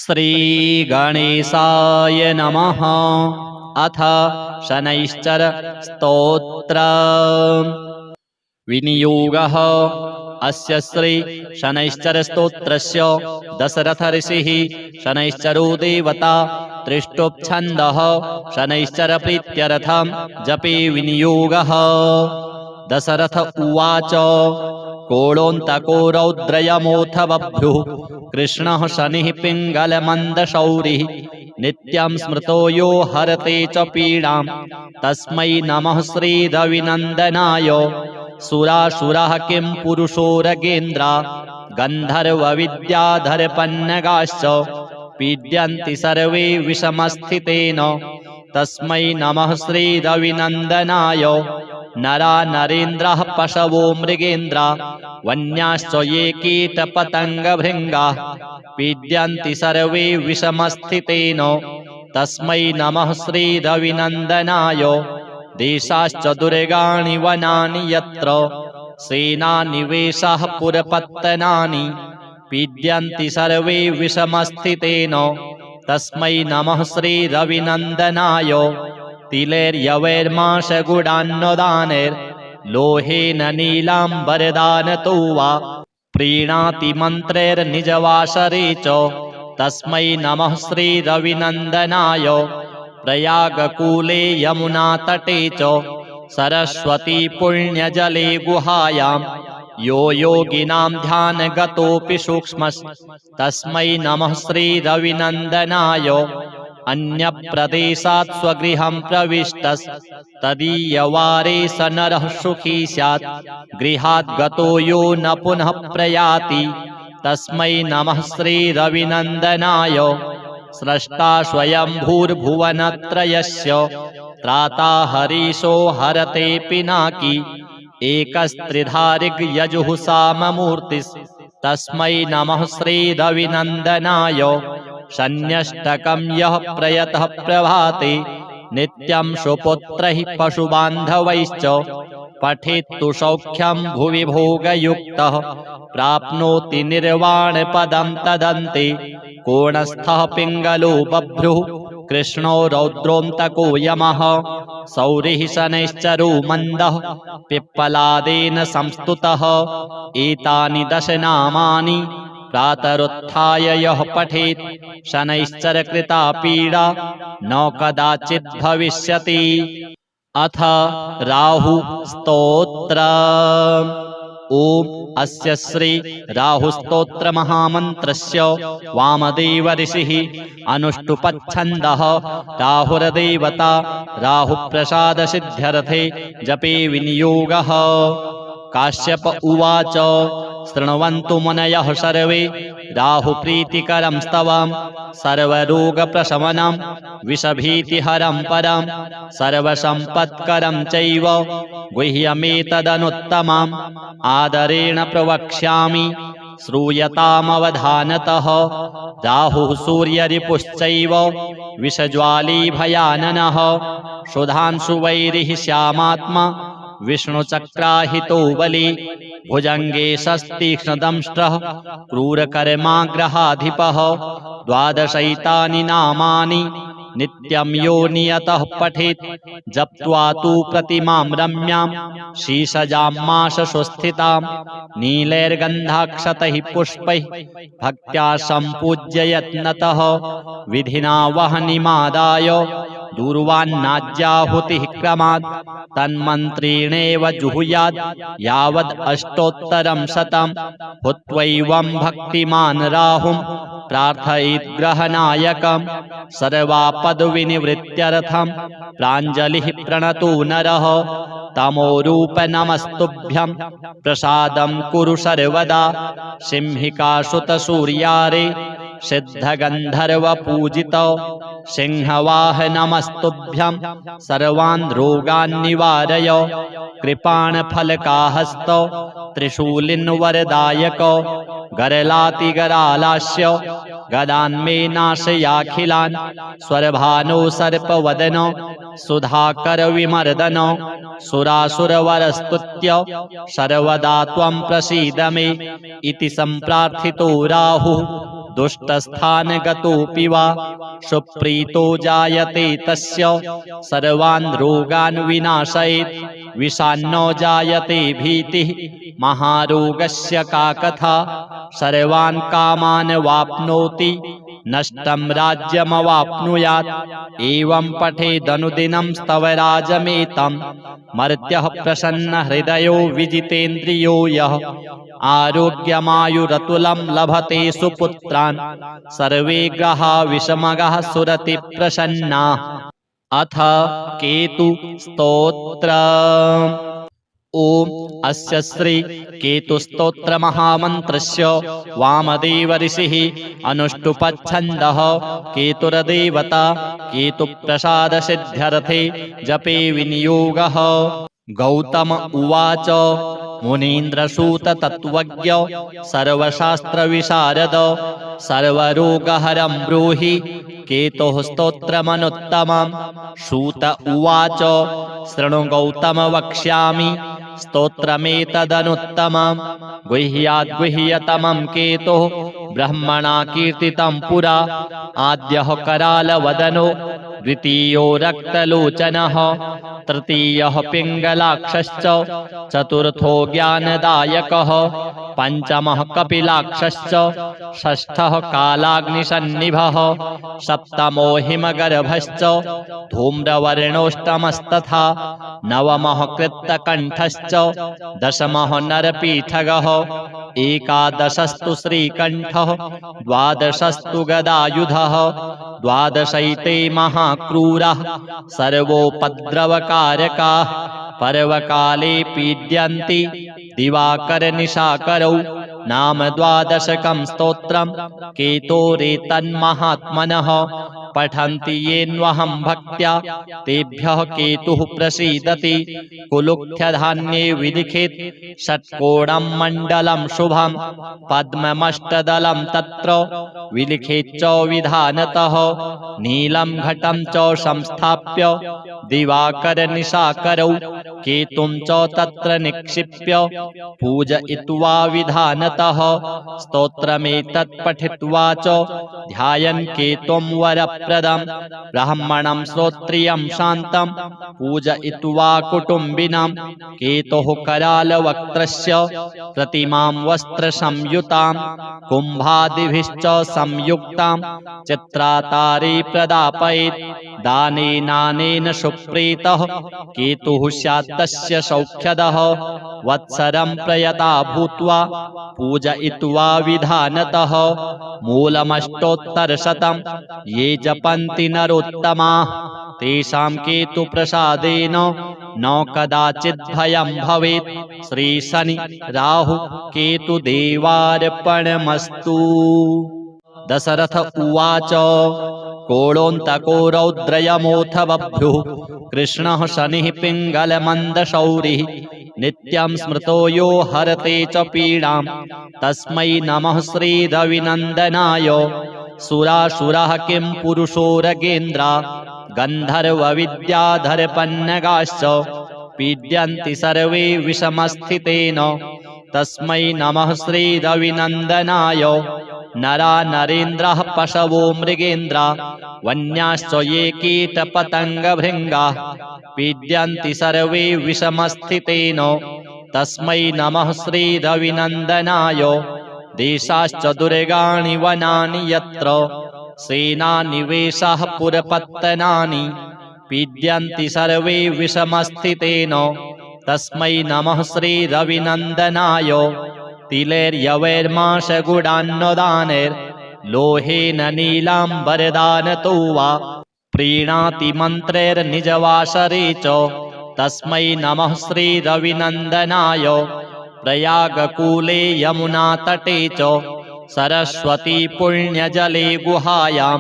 श्री गणेशाय नमः। अथ शनैश्चर स्तोत्र विनियोगः। अस्य श्री शनैश्चर स्तोत्रस्य दशरथ ऋषिः शनैश्चरो देवता त्रिष्टुप्छन्दः शनैश्चर प्रीत्यर्थं जपे विनियोगः। दशरथ उवाच कोळोऽन्तको रौद्रयमोऽथ बभ्रुः कृष्णः शनिः पिङ्गलमन्दशौरिः नित्यं स्मृतो यो हरते च पीडां तस्मै नमः श्रीरविनन्दनाय। सुरासुरः किं पुरुषोरगेन्द्रा गन्धर्वविद्याधरपन्नगाश्च पीड्यन्ति सर्वे विषमस्थितेन तस्मै नमः श्रीरविनन्दनाय। नरा नरेन्द्रः पशवो मृगेन्द्रा वन्याश्च ये कीटपतङ्गभृङ्गाः पीड्यन्ति सर्वे विषमस्थितेन तस्मै नमः श्रीरविनन्दनाय। देशाश्च दुर्गाणि वनानि यत्र सेनानिवेशाः पुरपत्तनानि पीड्यन्ति सर्वे विषमस्थितेन तस्मै नमः श्रीरविनन्दनाय। तिलैर्यवैर्माशगुडान्नदानैर्लोहेन नीलाम्बरदानतो वा प्रीणाति मन्त्रैर्निजवासरे च तस्मै नमः श्रीरविनन्दनाय। प्रयागकूले यमुनातटे च सरस्वती पुण्यजले गुहायां यो योगिनां ध्यानगतोऽपि सूक्ष्मस्तस्मै नमः श्रीरविनन्दनाय। अन्यप्रदेशात् स्वगृहं प्रविष्टस्तदीयवारे स नरः सुखी स्यात् गृहात् गतो यो न पुनः प्रयाति तस्मै नमः श्रीरविनन्दनाय। स्रष्टा स्वयंभूर्भुवनत्रयस्य त्राता हरीशो हरते पिनाकी एकस्त्रिधारिग्यजुः साममूर्तिस्तस्मै नमः श्रीरविनन्दनाय। शन्यष्टकं यः प्रयतः प्रभाते नित्यं सुपुत्रैः पशुबान्धवैश्च पठेत्तु सौख्यं भुवि भोगयुक्तः प्राप्नोति निर्वाणपदं तदन्ते। कोणस्थः पिङ्गलो बभ्रुः कृष्णो रौद्रोऽन्तको यमः सौरिः शनैश्चरो मन्दः पिप्पलादेन संस्तुतः। एतानि दशनामानि प्रातरुत्थाय यः पठेत् शनैश्चरकृता पीडा न कदाचित् भविष्यति। अथ राहु स्तोत्र। ओम अस्य श्री राहुस्तोत्र महामन्त्रस्य वामदेव ऋषिः अनुष्टुपच्छन्दः राहुर्देवता राहुप्रसादसिद्ध्यर्थे जपे विनियोगः। काश्यप उवाच शृण्वन्तु मुनयः सर्वे राहुप्रीतिकरं स्तवं सर्वरोगप्रशमनं विषभीतिहरं परं सर्वसम्पत्करं चैव गुह्यमेतदनुत्तमम् आदरेण प्रवक्ष्यामि श्रूयतामवधानतः। राहुः सूर्यरिपुश्चैव विषज्वाली भयाननः सुधांशुवैरिः श्यामात्मा विष्णुचक्राहितो बली भुजङ्गे शस्तीक्ष्णदंष्ट्रः क्रूरकर्माग्रहाधिपः। द्वादशैतानि नामानि नित्यं यो नियतः पठेत् जप्त्वा तु प्रतिमां रम्यां शीशजां माशसुस्थितां नीलैर्गन्धाक्षतैः पुष्पैः भक्त्या सम्पूज्य यत्नतः विधिना वह्निमादाय दूर्वान्नाज्याहुतिः क्रमात् तन्मन्त्रेणेव जुहुयात् यावद् अष्टोत्तरं शतं हुत्वैवं भक्तिमान् राहुं प्रार्थयेत् ग्रहनायकं सर्वापद्विनिवृत्त्यर्थं प्राञ्जलिः प्रणतो नरः। तमोरूप नमस्तुभ्यं प्रसादं कुरु सर्वदा सिंहिकासुतसूर्यारे सिद्धगन्धर्वपूजित सिंहवाह नमस्तुभ्यं सर्वान् रोगान् निवारय। कृपाणफलकाहस्त त्रिशूलिन्वरदायक गरलातिगरालास्य गदान्मे नाशयाखिलान् स्वरभानो सर्पवदन सुधाकर विमर्दन सुरासुरवरस्तुत्य सर्वदा त्वं प्रसीद मे इति सम्प्रार्थितो राहुः दुष्टस्थानगतोऽपि वा सुप्रीतो जायते तस्य सर्वान् रोगान् विनाशयेत् विषान्नो जायते भीतिः महारोगस्य का कथा सर्वान् कामान् वाप्नोति नष्टं राज्यमवाप्नुयात् एवं पठेदनुदिनं स्तवराजमेतं मर्त्यः प्रसन्नहृदयो विजितेन्द्रियो यः आरोग्यमायुरतुलं लभते सुपुत्रान् सर्वे ग्रहा विषमगः सुरति प्रसन्नाः। अथ केतु स्तोत्र। ओम अस्य श्री केतुस्तोत्र महामन्त्रस्य वामदेव ऋषिः अनुष्टुपच्छन्दः केतुर्देवता केतुप्रसाद सिद्ध्यर्थे जपे विनियोगः। गौतम उवाच मुनीन्द्रसूत तत्त्वज्ञ सर्वशास्त्र विशारद सर्वरोगहरं ब्रूहि केतुः स्तोत्रमनुत्तमम्। सूत उवाच शृणु गौतम वक्ष्यामि स्तोत्रमेतदनुत्तमम्। गुह्याद्गुह्यतमं केतुः ब्रह्मणा कीर्तितं पुरा आद्यः करालवदनो द्वितीयो रक्तलोचनः तृतीयः पिङ्गलाक्षश्च चतुर्थो ज्ञानदायकः पञ्चमः कपिलाक्षश्च षष्ठः कालाग्निसन्निभः सप्तमो हिमगर्भश्च धूम्रवर्णोष्टमस्तथा नवमः कृत्तकण्ठश्च दशमः नरपीठगः एकादशस्तु श्रीकण्ठः द्वादशस्तु गदायुधः द्वादशैते महाक्रूरः सर्वोपद्रवकारकाः पर्वकाले पीड्यन्ति दिवाकरनिशाकरौ नाम द्वादशकं स्तोत्रम् केतोरेतन्महात्मनः पठन्ति येन्वहं भक्त्या तेभ्यः केतुः प्रसीदति। कुलुख्यधान्ये विलिखित षट्कोणं मण्डलं शुभं पद्ममष्टदलं तत्र विलिखित च विधानतः नीलं घटं च संस्थाप्य दिवाकरनिशाकरौ केतुं च तत्र निक्षिप्य पूजयित्वा विधानतः स्तोत्रमेतत् पठित्वा च ध्यायन् केतुं वरप्रदं ब्राह्मणं श्रोत्रियं शान्तं पूजयित्वा कुटुम्बिनां केतुः करालवक्त्रस्य प्रतिमां वस्त्रसंयुतां कुम्भादिभिश्च संयुक्तां चित्रातारे प्रदापयेत् दानेनानेन सुप्रीतः केतुः स्यात् तस्य सौख्यदः वत्सरं प्रयता भूत्वा पूजयित्वा विधानतः मूलमष्टोत्तरशतं ये जपन्ति नरोत्तमाः तेषां केतुप्रसादेन न कदाचित् भयं भवेत्। श्री शनि राहु केतुदेवार्पणमस्तु। दशरथ उवाच कोणोऽन्तको रौद्रयमोऽथ बभ्रुः कृष्णः शनिः पिङ्गलमन्दशौरिः नित्यं स्मृतो यो हरते च पीडां तस्मै नमः श्रीरविनन्दनाय। सुरासुरः किं पुरुषोरगेन्द्रा गन्धर्वविद्याधरपन्नगाश्च पीड्यन्ति सर्वे विषमस्थितेन तस्मै नमः श्रीरविनन्दनाय। नरा नरेन्द्रः पशवो मृगेन्द्रा वन्याश्च ये कीटपतङ्गभृङ्गाः पीड्यन्ति सर्वे विषमस्थितेन तस्मै नमः श्रीरविनन्दनाय। देशाश्च दुर्गाणि वनानि यत्र सेनानिवेशाः पुरपत्तनानि पीड्यन्ति सर्वे विषमस्थितेन तस्मै नमः श्रीरविनन्दनाय। तिलैर्यवैर्माशगुडान्नदानैर्लोहेन नीलाम्बरदानतो वा प्रीणाति मन्त्रैर्निजवासरे च तस्मै नमः श्रीरविनन्दनाय। प्रयागकूले यमुनातटे च सरस्वती पुण्यजले गुहायां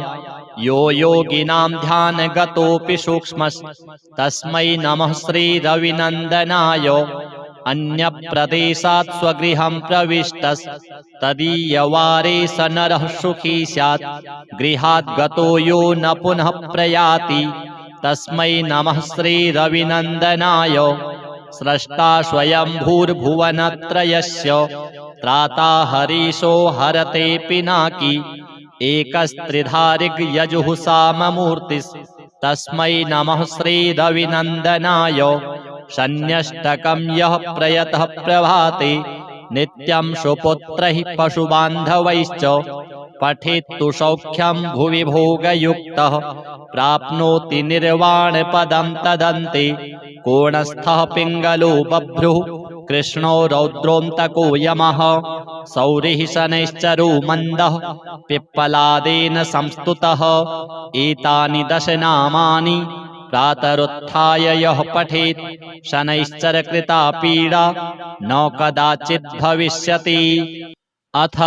यो योगिनां ध्यानगतोऽपि सूक्ष्मस्तस्मै नमः श्रीरविनन्दनाय। अन्यप्रदेशात् स्वगृहं प्रविष्टस्तदीयवारे स नरः सुखी स्यात् गृहात् गतो यो न पुनः प्रयाति तस्मै नमः श्रीरविनन्दनाय। स्रष्टा स्वयंभूर्भुवनत्रयस्य त्राता हरीशो हरते पिनाकी एकस्त्रिधारिग्यजुः तस्मै नमः श्रीरविनन्दनाय। शन्यष्टकं यः प्रयतः प्रभाते नित्यं सुपुत्रैः पशुबान्धवैश्च पठेत्तु सौख्यं भुवि भोगयुक्तः प्राप्नोति निर्वाणपदं तदन्ते। कोणस्थः पिङ्गलो बभ्रुः कृष्णो रौद्रोऽन्तको यमः सौरिः शनैश्चरो मन्दः पिप्पलादेन संस्तुतः। एतानि दशनामानि प्रातरुत्थाय यः पठेत् शनैश्चरकृता पीडा न कदाचित् भविष्यति। अथ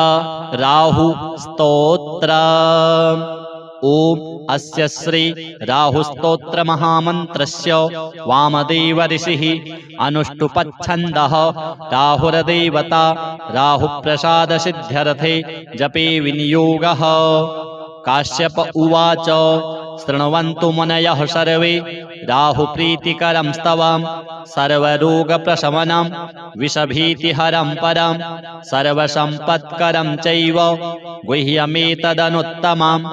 राहु स्तोत्र। ओम अस्य श्री राहुस्तोत्र महामन्त्रस्य वामदेव ऋषिः अनुष्टुपच्छन्दः राहुर्देवता राहुप्रसादसिद्ध्यर्थे जपे विनियोगः। काश्यप उवाच शृण्वन्तु मुनयः सर्वे राहुप्रीतिकरं स्तवं सर्वरोगप्रशमनं विषभीतिहरं परं सर्वसम्पत्करं चैव गुह्यमेतदनुत्तमम्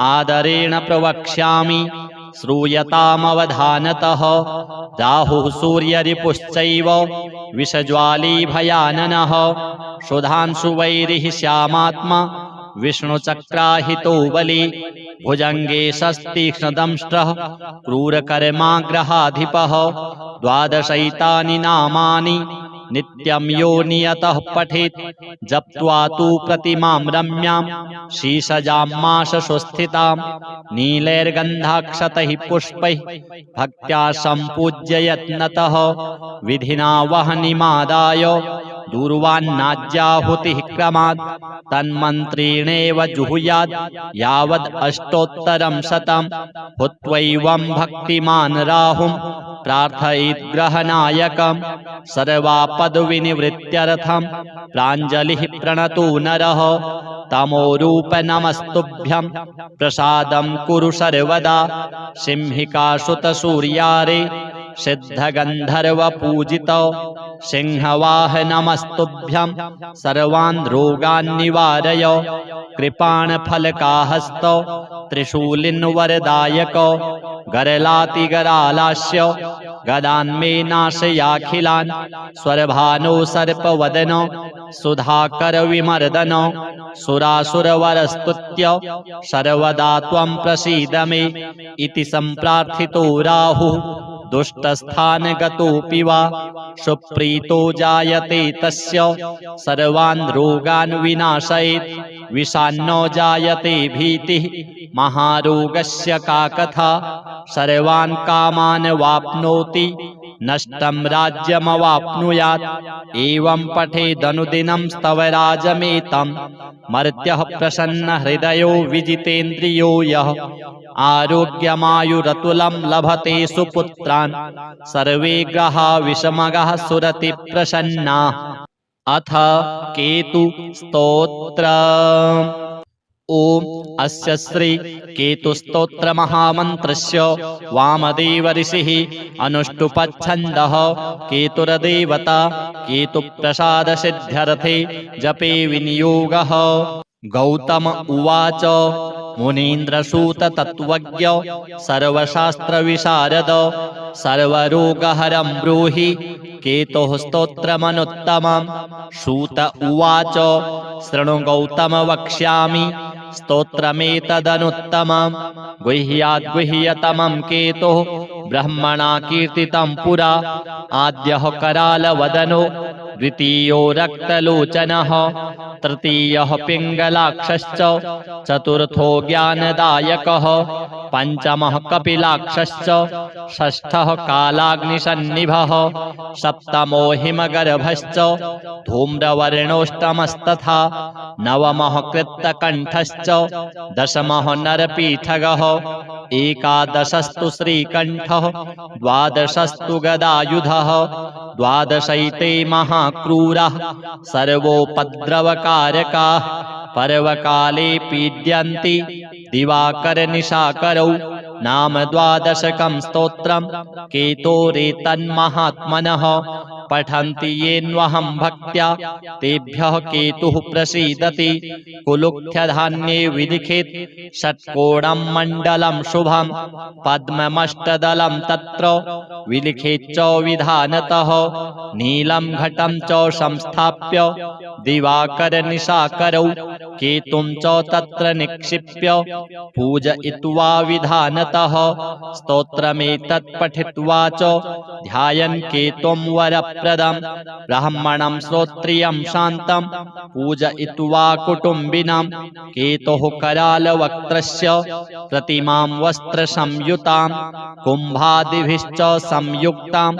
आदरेण प्रवक्ष्यामि श्रूयतामवधानतः। राहुः सूर्यरिपुश्चैव विषज्वाली भयाननः सुधांशुवैरिः श्यामात्मा विष्णुचक्राहितो बली भुजंगे शस्तीक्ष्णदंष्ट्रः क्रूरकर्माग्रहाधिपः। द्वादशैतानि नामानि नित्यं यो नियतः पठेत् जप्त्वा तु प्रतिमां रम्यां शीशजां माशसुस्थितां नीलैर्गन्धाक्षतैः पुष्पैः भक्त्या सम्पूज्य यत्नतः विधिना वह्निमादाय दूर्वान्नाज्याहुतिः क्रमात् तन्मन्त्रेणेव जुहुयात् यावद् अष्टोत्तरं शतं। हुत्वैवं भक्तिमान् राहुं प्रार्थयेत् ग्रहनायकं सर्वापद्विनिवृत्त्यर्थं प्राञ्जलिः प्रणतो नरः। तमोरूप नमस्तुभ्यं प्रसादं कुरु सर्वदा सिंहिकासुतसूर्यारे सिद्धगन्धर्वपूजित सिंहवाह नमस्तुभ्यं सर्वान् रोगान् निवारय। कृपाणफलकाहस्त त्रिशूलिन्वरदायक गरलातिगरालास्य गदान्मे नाशयाखिलान् स्वरभानो सर्पवदन सुधाकर विमर्दन सुरासुरवरस्तुत्य सर्वदा त्वं प्रसीद मे इति सम्प्रार्थितो राहुः। दुष्टस्थानगतोऽपि वा सुप्रीतो जायते तस्य सर्वान् रोगान् विनाशयेत् विषान्नो जायते भीतिः महारोगस्य का कथा। सर्वान् कामान् वाप्नोति नष्टं राज्यमवाप्नुयात् एवं पठेदनुदिनं स्तवराजमेतं। मर्त्यः प्रसन्नहृदयो विजितेन्द्रियो यः आरोग्यमायुरतुलं लभते सुपुत्रान् सर्वे ग्रहा विषमगः सुरति प्रसन्नाः। अथ केतु स्तोत्र। ओम अस्य श्री केतुस्तोत्र महामन्त्रस्य वामदेव ऋषिः अनुष्टुपच्छन्दः केतुर्देवता केतुप्रसादसिद्ध्यर्थे जपे विनियोगः। गौतम उवाच मुनीन्द्रसूत तत्त्वज्ञ सर्वशास्त्रविशारद सर्वरोगहरं ब्रूहि केतुः स्तोत्रमनुत्तमं। सूत उवाच शृणु गौतम वक्ष्यामि स्तोत्रमेतदनुत्तमं। गुह्याद्गुह्यतमं केतुः ब्रह्मणा कीर्तितं पुरा। आद्यः करालवदनो द्वितीयो रक्तलोचनः तृतीयः पिङ्गलाक्षश्च चतुर्थो ज्ञानदायकः पञ्चमः कपिलाक्षश्च षष्ठः कालाग्निसन्निभः सप्तमो हिमगर्भश्च धूम्रवर्णोष्टमस्तथा नवमः कृत्तकण्ठश्च दशमः नरपीठगः एकादशस्तु श्रीकण्ठः द्वादशस्तु गदायुधः द्वादशैते महाक्रूराः सर्वोपद्रवकारकाः पर्वकाले पीड्यन्ति दिवाकरनिशाकरौ। नाम द्वादशकं स्तोत्रं केतोरेतन्महात्मनः पठन्ति येऽन्वहं भक्त्या तेभ्यः केतुः प्रसीदति। कुलुख्यधान्ये विलिखित षट्कोणं मण्डलं शुभं पद्ममष्टदलं तत्र विलिखित च विधानतः। नीलं घटं च संस्थाप्य दिवाकरनिशाकरौ केतुं च तत्र निक्षिप्य पूजयित्वा विधानतः। स्तोत्रमेतत् पठित्वा च ध्यायन् केतुं वरप्रदं ब्राह्मणं श्रोत्रियं शान्तं पूजयित्वा कुटुम्बिनां। केतुः करालवक्त्रस्य प्रतिमां वस्त्रसंयुतां कुम्भादिभिश्च संयुक्तां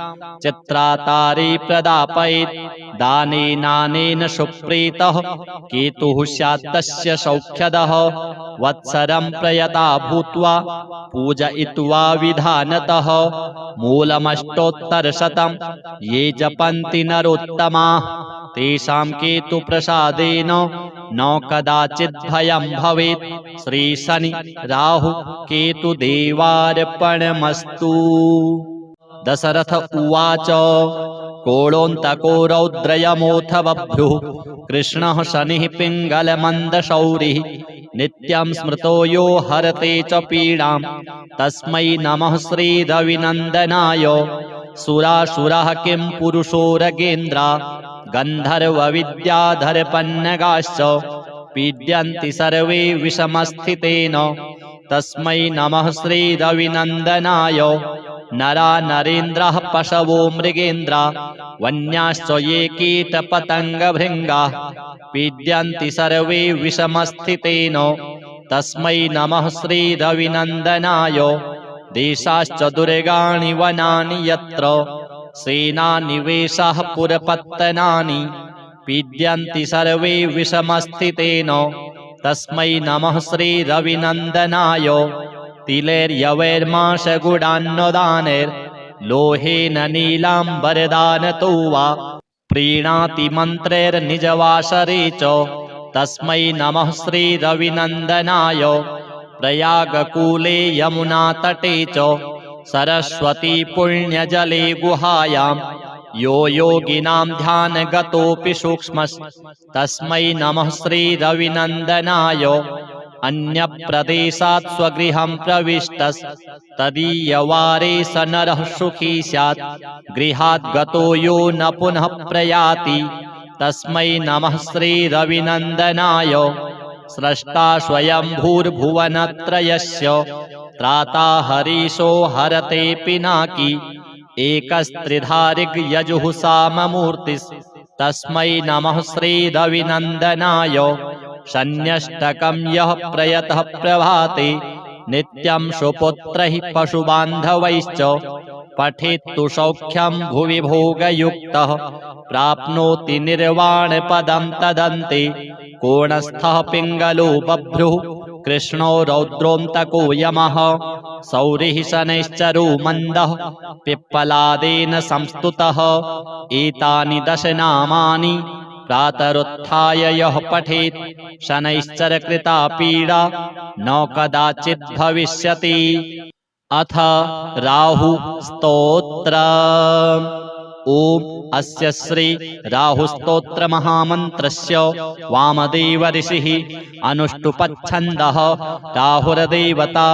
चित्रातारे प्रदापयेत्। दानेनानेन सुप्रीतः केतुः स्यात् तस्य सौख्यदः। वत्सरं प्रयता भूत्वा पूजयित्वा विधानतः। मूलमष्टोत्तरशतं ये जपन्ति नरोत्तमाः तेषां केतुप्रसादेन न कदाचित् भयं भवेत्। श्री शनि राहु केतु देवार्पणमस्तु। दशरथ उवाच कोणोऽन्तको रौद्रयमोऽथ बभ्रुः कृष्णः शनिः पिङ्गलमन्दशौरिः। नित्यं स्मृतो यो हरते च पीडां तस्मै नमः श्रीरविनन्दनाय। सुरासुरः किं पुरुषोरगेन्द्रा गन्धर्वविद्याधरपन्नगाश्च पीड्यन्ति सर्वे विषमस्थितेन तस्मै नमः श्रीरविनन्दनाय। नरा नरेन्द्रः पशवो मृगेन्द्रा वन्याश्च ये कीटपतङ्गभृङ्गाः पीड्यन्ति सर्वे विषमस्थितेन तस्मै नमः श्रीरविनन्दनाय। देशाश्च दुर्गाणि वनानि यत्र सेनानिवेशाः पुरपत्तनानि पीड्यन्ति सर्वे विषमस्थितेन तस्मै नमः श्रीरविनन्दनाय। तिलैर्यवैर्माशगुडान्नदानैर्लोहेन नीलाम्बरदानतो वा प्रीणाति मन्त्रैर्निजवासरे च तस्मै नमः श्रीरविनन्दनाय। प्रयागकूले यमुनातटे च सरस्वती पुण्यजले गुहायां यो योगिनां ध्यानगतोऽपि सूक्ष्मस्तस्मै नमः श्रीरविनन्दनाय। अन्यप्रदेशात् स्वगृहं प्रविष्टस्तदीयवारे स नरः सुखी स्यात्। गृहात् गतो यो न पुनः प्रयाति तस्मै नमः श्रीरविनन्दनाय। स्रष्टा स्वयंभूर्भुवनत्रयस्य त्राता हरीशो हरते पिनाकी एकस्त्रिधारिग्यजुः साममूर्तिस्तस्मै नमः श्रीरविनन्दनाय। शन्यष्टकं यः प्रयतः प्रभाते नित्यं सुपुत्रैः पशुबान्धवैश्च पठेत्तु सौख्यं भुवि भोगयुक्तः प्राप्नोति निर्वाणपदं तदन्ते। कोणस्थः पिङ्गलो बभ्रुः कृष्णो रौद्रोऽन्तको यमः सौरिः शनैश्चरो मन्दः पिप्पलादेन संस्तुतः। एतानि दशनामानि प्रातरुत्थाय यः पठेत् शनैश्चरकृता पीडा न कदाचित् भविष्यति। अथ राहु स्तोत्र। ओम अस्य श्री राहुस्तोत्र महामन्त्रस्य वामदेव ऋषिः अनुष्टुपच्छन्दः राहुर्देवता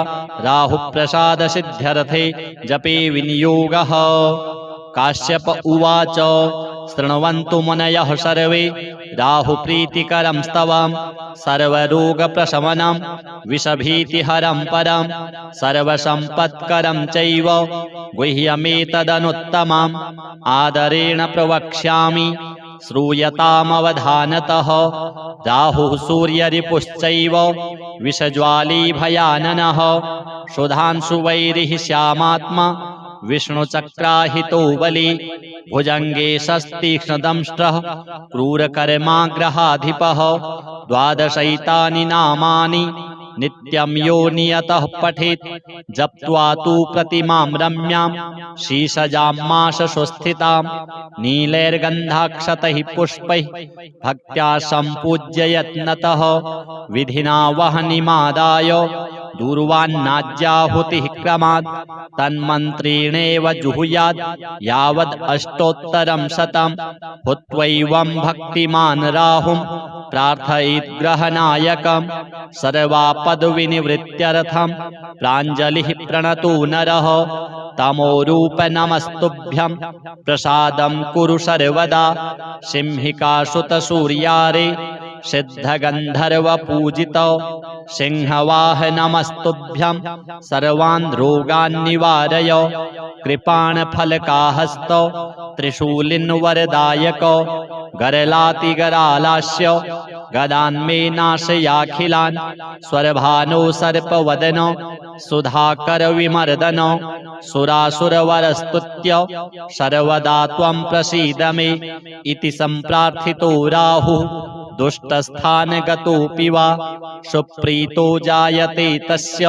राहुप्रसादसिद्ध्यर्थे जपे विनियोगः। काश्यप उवाच शृण्वन्तु मुनयः सर्वे राहुप्रीतिकरं स्तवं सर्वरोगप्रशमनं विषभीतिहरं परं सर्वसम्पत्करं चैव गुह्यमेतदनुत्तमम् आदरेण प्रवक्ष्यामि श्रूयतामवधानतः। राहुः सूर्यरिपुश्चैव विषज्वाली भयाननः सुधांशुवैरिः श्यामात्मा विष्णुचक्राहितो बली भुजंगे शस्तीक्ष्णदंष्ट्रः क्रूरकर्माग्रहाधिपः। द्वादशैतानि नामानि नित्यं यो नियतः पठेत् जप्त्वा तु प्रतिमां रम्यां शीशजां माशसुस्थितां नीलैर्गन्धाक्षतैः पुष्पैः भक्त्या सम्पूज्य यत्नतः विधिना वह्निमादाय दूर्वान्नाज्याहुतिः क्रमात् तन्मन्त्रेणेव जुहुयात् यावद् अष्टोत्तरं शतं हुत्वैवं भक्तिमान् राहुं प्रार्थयेत् ग्रहनायकं सर्वापदविनिवृत्त्यर्थं प्राञ्जलिः प्रणतो नरः तमोरूप नमस्तुभ्यं प्रसादं कुरु सर्वदा सिंहिकासुतसूर्यारे सिद्धगन्धर्वपूजितो सिंहवाह नमस्तुभ्यं सर्वान् रोगान् निवारय कृपाणफलकाहस्तो त्रिशूलिन्वरदायको गरलातिगरालास्य गदान्मे नाशयाखिलान् स्वरभानो सर्पवदनो सुधाकरविमर्दनो सुरासुरवरस्तुत्य सर्वदा त्वं प्रसीद मे इति सम्प्रार्थितो राहुः दुष्टस्थानगतोऽपि वा सुप्रीतो जायते तस्य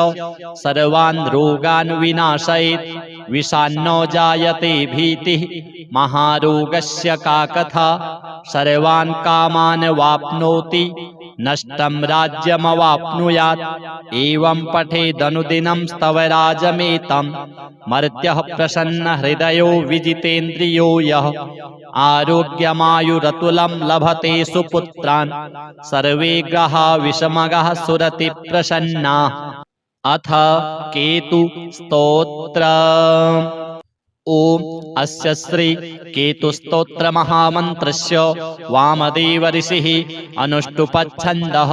सर्वान् रोगान् विनाशयेत् विषान्नो जायते भीतिः महारोगस्य का कथा सर्वान् कामान् वाप्नोति नष्टं राज्यमवाप्नुयात् एवं पठेदनुदिनं स्तवराजमेतं मर्त्यः प्रसन्नहृदयो विजितेन्द्रियो यः आरोग्यमायुरतुलं लभते सुपुत्रान् सर्वे ग्रहा विषमगः सुरति प्रसन्नाः। अथ केतु स्तोत्र। ओम अस्य श्री केतुस्तोत्र महामन्त्रस्य वामदेव ऋषिः अनुष्टुपच्छन्दः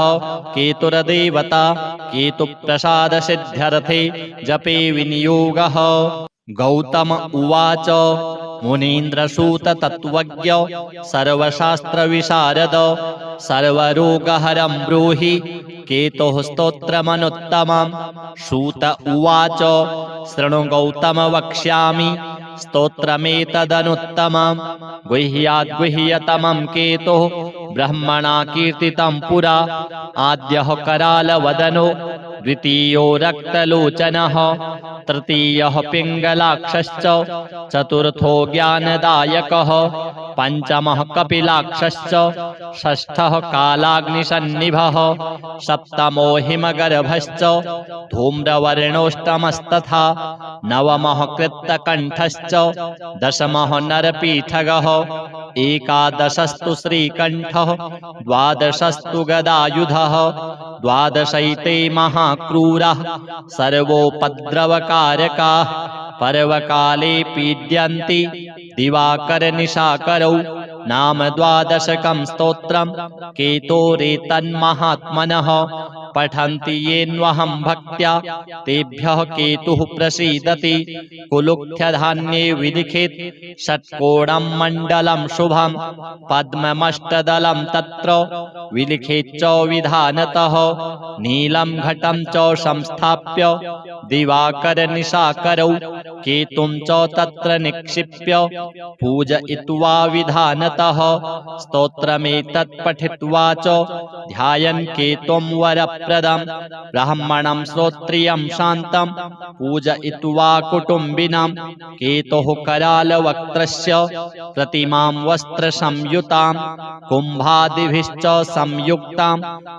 केतुर्देवता केतुप्रसाद सिद्ध्यर्थे जपे विनियोगः। गौतम उवाच मुनीन्द्रसूत तत्त्वज्ञ सर्वशास्त्रविशारद सर्वरोगहरं ब्रूहि केतुः स्तोत्रमनुत्तमम्। सूत उवाच शृणु गौतम वक्ष्यामि स्तोत्रमेतदनुत्तमम्। गुह्याद्गुह्यतमं केतुः ब्रह्मणा कीर्तितं पुरा आद्यः करालवदनो द्वितीयो रक्तलोचनः तृतीयः पिङ्गलाक्षश्च चतुर्थो ज्ञानदायकः पञ्चमः कपिलाक्षश्च षष्ठः कालाग्निसन्निभः सप्तमो हिमगर्भश्च धूम्रवर्णोष्टमस्तथा नवमः कृत्तकण्ठश्च दशमः नरपीठगः एकादशस्तु श्रीकण्ठः द्वादशस्तु गदायुधः द्वादशैते महाक्रूरः सर्वोपद्रवकारकाः पर्वकाले पीड्यन्ति दिवाकरनिशाकरौ नाम द्वादशकं स्तोत्रं केतोरेतन्महात्मनः पठन्ति येन्वहं भक्त्या तेभ्यः केतुः प्रसीदति। कुलुक्थ्यधान्ये विलिखित षट्कोणं मण्डलं शुभं पद्ममष्टदलं तत्र विलिखित च विधानतः नीलं घटं च संस्थाप्य दिवाकरनिशाकरौ केतुं च तत्र निक्षिप्य पूजयित्वा विधानतः स्तोत्रमेतत् पठित्वा च ध्यायन् केतुं वरप्रदं ब्राह्मणं श्रोत्रियं शान्तं पूजयित्वा कुटुम्बिनं केतुः करालवक्त्रस्य प्रतिमां वस्त्रसंयुतां कुम्भादिभिश्च संयुक्तां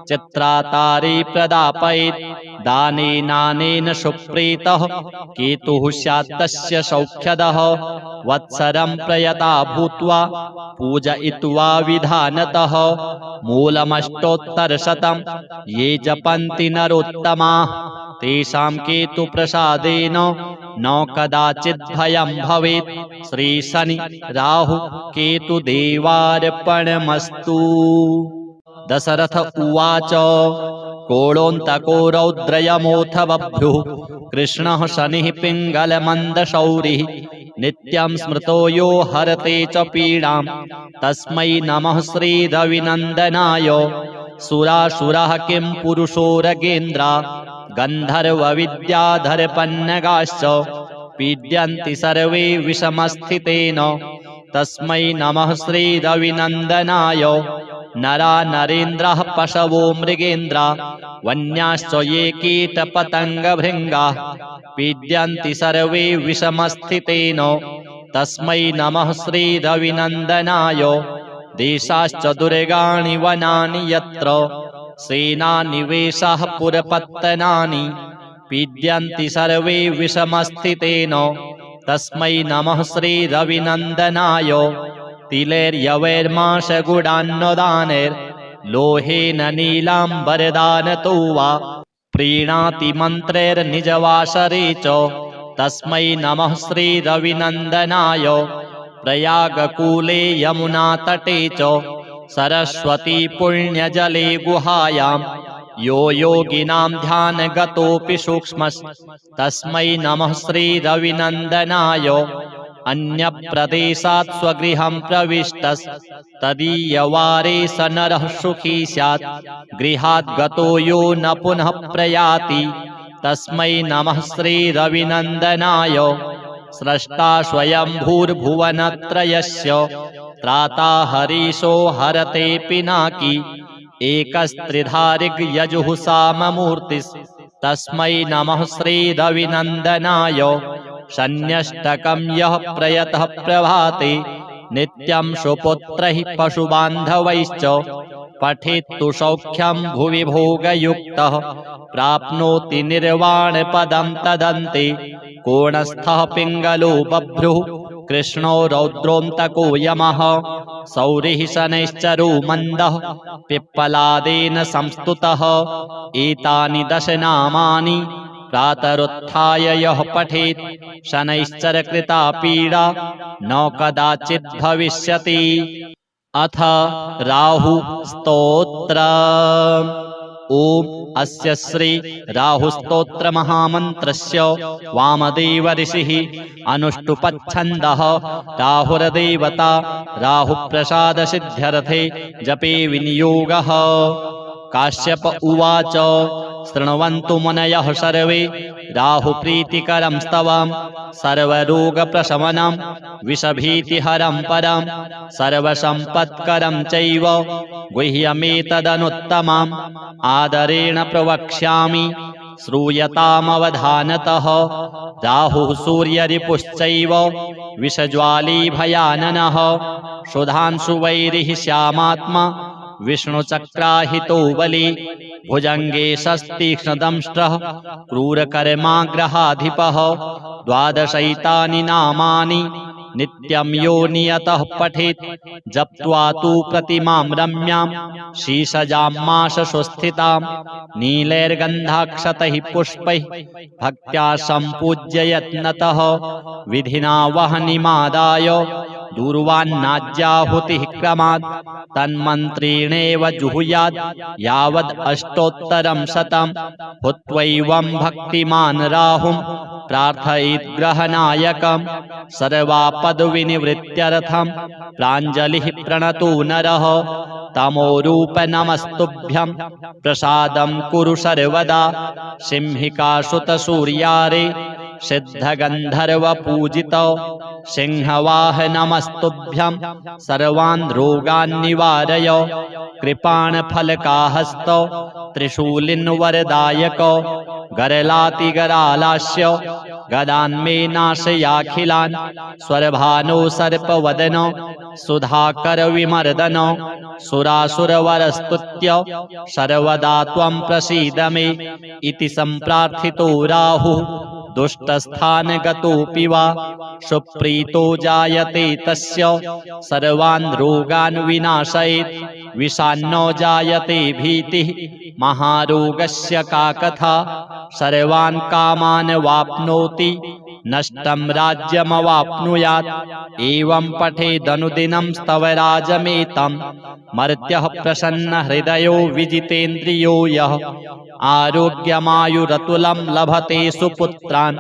चित्रातारे प्रदापयेत् दानेनानेन सुप्रीतः केतुः स्यात् तस्य सौख्यदः वत्सरं प्रयता भूत्वा पूजयित्वा विधानतः मूलमष्टोत्तरशतं ये जपन्ति नरोत्तमाः तेषां केतुप्रसादेन न कदाचित् भयं भवेत्। श्री शनि राहु केतुदेवार्पणमस्तु। दशरथ उवाच कोणोऽन्तको रौद्रयमोऽथ बभ्रुः कृष्णः शनिः पिङ्गलमन्दशौरिः नित्यं स्मृतो यो हरते च पीडां तस्मै नमः श्रीरविनन्दनाय। सुरासुरः किं पुरुषोरगेन्द्रा गन्धर्वविद्याधरपन्नगाश्च पीड्यन्ति सर्वे विषमस्थितेन तस्मै नमः श्रीरविनन्दनाय। नरा नरेन्द्रः पशवो मृगेन्द्रा वन्याश्च ये कीटपतङ्गभृङ्गाः पीड्यन्ति सर्वे विषमस्थितेन तस्मै नमः श्रीरविनन्दनाय। देशाश्च दुर्गाणि वनानि यत्र सेनानिवेशाः पुरपत्तनानि पीड्यन्ति सर्वे विषमस्थितेन तस्मै नमः श्रीरविनन्दनाय तिलैर्यवैर्माशगुडान्नदानैर्लोहेन नीलाम्बरदानतो वा प्रीणाति मन्त्रैर्निजवासरे च तस्मै नमः श्रीरविनन्दनाय प्रयागकूले यमुनातटे च सरस्वती पुण्यजले गुहायां यो योगिनां ध्यानगतोऽपि सूक्ष्मस्तस्मै नमः श्रीरविनन्दनाय अन्यप्रदेशात् स्वगृहं प्रविष्टस्तदीयवारे स नरः सुखी स्यात् गृहात् गतो यो न पुनः प्रयाति तस्मै नमः श्रीरविनन्दनाय स्रष्टा स्वयंभूर्भुवनत्रयस्य त्राता हरीशो हरते पिनाकी एकस्त्रिधारिग्यजुः साममूर्तिस्तस्मै नमः श्रीरविनन्दनाय शन्यष्टकं यः प्रयतः प्रभाते नित्यं सुपुत्रैः पशुबान्धवैश्च पठेत्तु सौख्यं भुवि भोगयुक्तः प्राप्नोति निर्वाणपदं तदन्ते कोणस्थः पिङ्गलो बभ्रुः कृष्णो रौद्रोऽन्तको यमः सौरिः शनैश्चरो मन्दः पिप्पलादेन संस्तुतः एतानि 10 नामानि प्रातरुत्थाय यः पठेत् शनैश्चरकृता पीडा न कदाचित् भविष्यति। अथ राहु स्तोत्र। ओम अस्य श्री राहुस्तोत्र महामन्त्रस्य वामदेव ऋषिः अनुष्टुपच्छन्दः राहुर्देवता राहुप्रसादसिद्ध्यर्थे जपे विनियोगः। काश्यप उवाच शृण्वन्तु मुनयः सर्वे राहुप्रीतिकरं स्तवं सर्वरोगप्रशमनं विषभीतिहरं परं सर्वसम्पत्करं चैव गुह्यमेतदनुत्तमम् आदरेण प्रवक्ष्यामि श्रूयतामवधानतः। राहुः सूर्यरिपुश्चैव विषज्वाली भयाननः सुधांशुवैरिः श्यामात्मा विष्णुचक्राहितो बली भुजंगे शस्तीक्ष्णदंष्ट्रः क्रूरकर्माग्रहाधिपः। 12 नामानि नित्यं यो नियतः पठेत् जप्त्वा तु प्रतिमां रम्यां शीशजां माशसुस्थितां नीलैर्गन्धाक्षतैः पुष्पैः भक्त्या सम्पूज्य यत्नतः विधिना वह्निमादाय दूर्वान्नाज्याहुतिः क्रमात् तन्मन्त्रेणेव जुहुयात् यावद् अष्टोत्तरं शतं हुत्वैवं भक्तिमान् राहुं प्रार्थयेत् ग्रहनायकं सर्वापद्विनिवृत्त्यर्थं प्राञ्जलिः प्रणतो नरः। तमोरूप नमस्तुभ्यं प्रसादं कुरु सर्वदा सिंहिकासुतसूर्यारे सिद्धगन्धर्वपूजित सिंहवाह नमस्तुभ्यं सर्वान् रोगान् निवारय कृपाणफलकाहस्त त्रिशूलिन्वरदायक गरलातिगरालास्य गदान्मे नाशयाखिलान् स्वरभानो सर्पवदन सुधाकर विमर्दन सुरासुरवरस्तुत्य सर्वदा त्वं प्रसीद मे इति सम्प्रार्थितो राहुः दुष्टस्थानगतोऽपि वा सुप्रीतो जायते तस्य सर्वान् रोगान् विनाशयेत् विषान्नो जायते भीतिः महारोगस्य का कथा सर्वान् कामान् वाप्नोति नष्टं राज्यमवाप्नुयात् एवं पठेदनुदिनं स्तवराजमेतं मर्त्यः प्रसन्नहृदयो विजितेन्द्रियो यः आरोग्यमायुरतुलं लभते सुपुत्रान्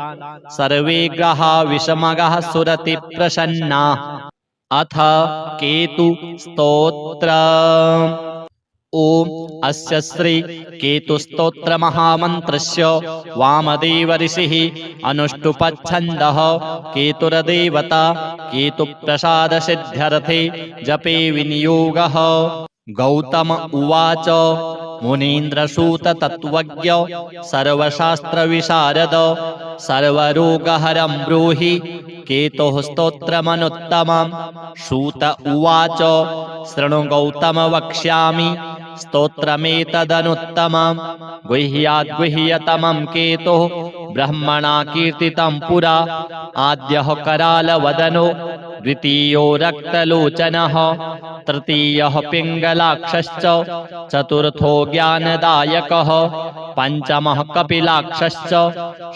सर्वे ग्रहा विषमगः सुरति प्रसन्नाः। अथ केतु स्तोत्र। ओम अस्य श्री केतुस्तोत्र महामन्त्रस्य वामदेव ऋषिः अनुष्टुपच्छन्दः केतुर्देवता केतुप्रसादसिद्ध्यर्थे जपे विनियोगः। गौतम उवाच मुनीन्द्रसूत तत्त्वज्ञ सर्वशास्त्रविशारद सर्वरोगहरं ब्रूहि केतुः स्तोत्रमनुत्तमं। सूत उवाच शृणु गौतम वक्ष्यामि स्तोत्रमेतदनुत्तमं गुह्याद्गुह्यतमं केतुः ब्रह्मणा कीर्तितं पुरा आद्यः करालवदनो द्वितीयो रक्तलोचनः तृतीयः पिङ्गलाक्षश्च चतुर्थो ज्ञानदायकः पंचमः कपिलाक्षश्च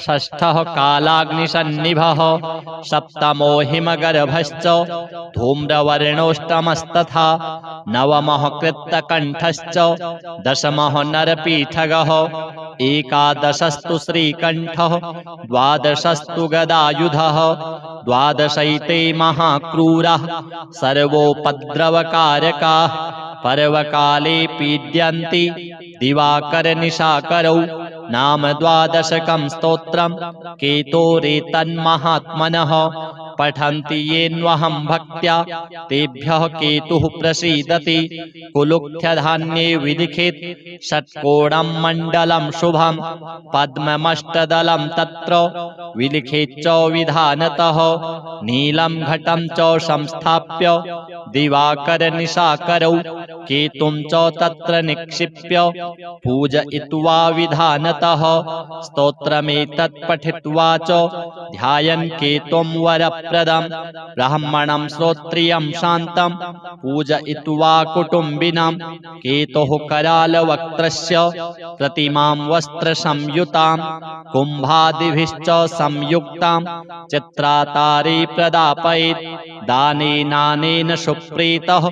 षष्ठः कालाग्निसन्निभः सप्तमो हिमगर्भश्च धूम्रवर्णोष्टमस्तथा नवमः कृत्तकण्ठश्च दशमः नरपीठगः एकादशस्तु श्रीकण्ठः द्वादशस्तु गदायुधः द्वादशैते महाक्रूरः सर्वोपद्रवकारकाः पर्वकाले पीड्यन्ति दिवाकरनिशाकरौ नाम द्वादशकं स्तोत्रं केतोरेतन्महात्मनः पठन्ति येऽन्वहं भक्त्या तेभ्यः केतुः प्रसीदति कुलुक्थ्यधान्ये विलिखेत् षट्कोणं मण्डलं शुभं पद्ममष्टदलं तत्र विलिखेच्च विधानतः नीलं घटं च संस्थाप्य दिवाकरनिशाकरौ केतुं च तत्र निक्षिप्य पूजयित्वा विधानतः स्तोत्रमेतत् पठित्वा च ध्यायन् केतुं वरप्रदं ब्राह्मणं श्रोत्रियं शान्तं पूजयित्वा कुटुम्बिनां केतुः करालवक्त्रस्य प्रतिमां वस्त्रसंयुतां कुम्भादिभिश्च संयुक्तां चित्रातारे प्रदापयेत् दानेनानेन सुप्रीतः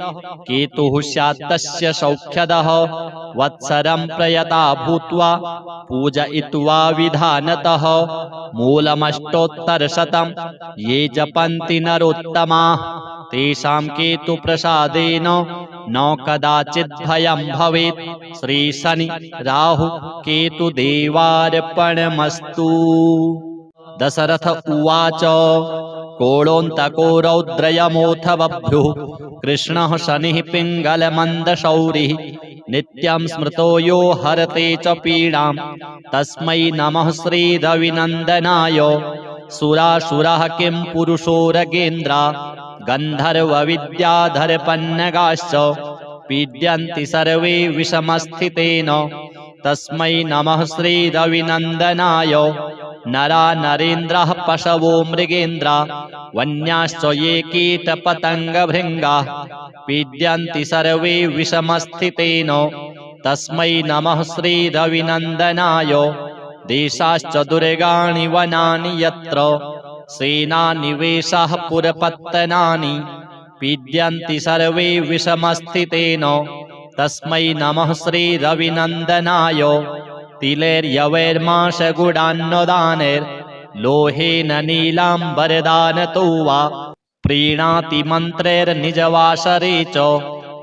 केतुः स्यात् तस्य सौख्यदः वत्सरं प्रयता भूत्वा पूजयित्वा विधानतः मूलमष्टोत्तरशतं ये जपन्ति नरोत्तमाः तेषां केतुप्रसादेन न कदाचित् भयं भवेत्। श्री शनि राहु केतुदेवार्पणमस्तु। दशरथ उवाच कोणोऽन्तको रौद्रयमोऽथ बभ्रुः कृष्णः शनिः पिङ्गलमन्दशौरिः नित्यं स्मृतो यो हरते च पीडां तस्मै नमः श्रीरविनन्दनाय। सुरासुरः किं पुरुषोरगेन्द्रा गन्धर्वविद्याधरपन्नगाश्च पीड्यन्ति सर्वे विषमस्थितेन तस्मै नमः श्रीरविनन्दनाय। नरा नरेन्द्रः पशवो मृगेन्द्रा वन्याश्च ये कीटपतङ्गभृङ्गाः पीड्यन्ति सर्वे विषमस्थितेन तस्मै नमः श्रीरविनन्दनाय। देशाश्च दुर्गाणि वनानि यत्र सेनानिवेशाः पुरपत्तनानि पीड्यन्ति सर्वे विषमस्थितेन तस्मै नमः श्रीरविनन्दनाय। तिलैर्यवैर्माशगुडान्नदानैर्लोहेन नीलाम्बरदानतो वा प्रीणाति मन्त्रैर्निजवासरे च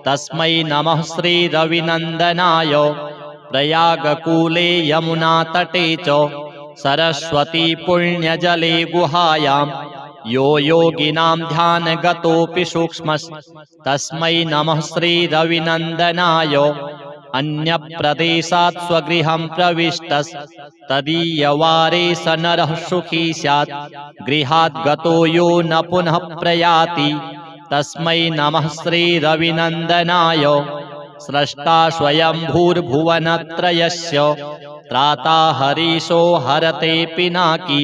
तस्मै नमः श्रीरविनन्दनाय। प्रयागकूले यमुनातटे च सरस्वती पुण्यजले गुहायां यो योगिनां ध्यानगतोऽपि सूक्ष्मस्तस्मै नमः श्रीरविनन्दनाय। अन्यप्रदेशात् स्वगृहं प्रविष्टस्तदीयवारे स नरः सुखी स्यात् गृहात् गतो यो न पुनः प्रयाति तस्मै नमः श्रीरविनन्दनाय। स्रष्टा स्वयंभूर्भुवनत्रयस्य त्राता हरीशो हरते पिनाकी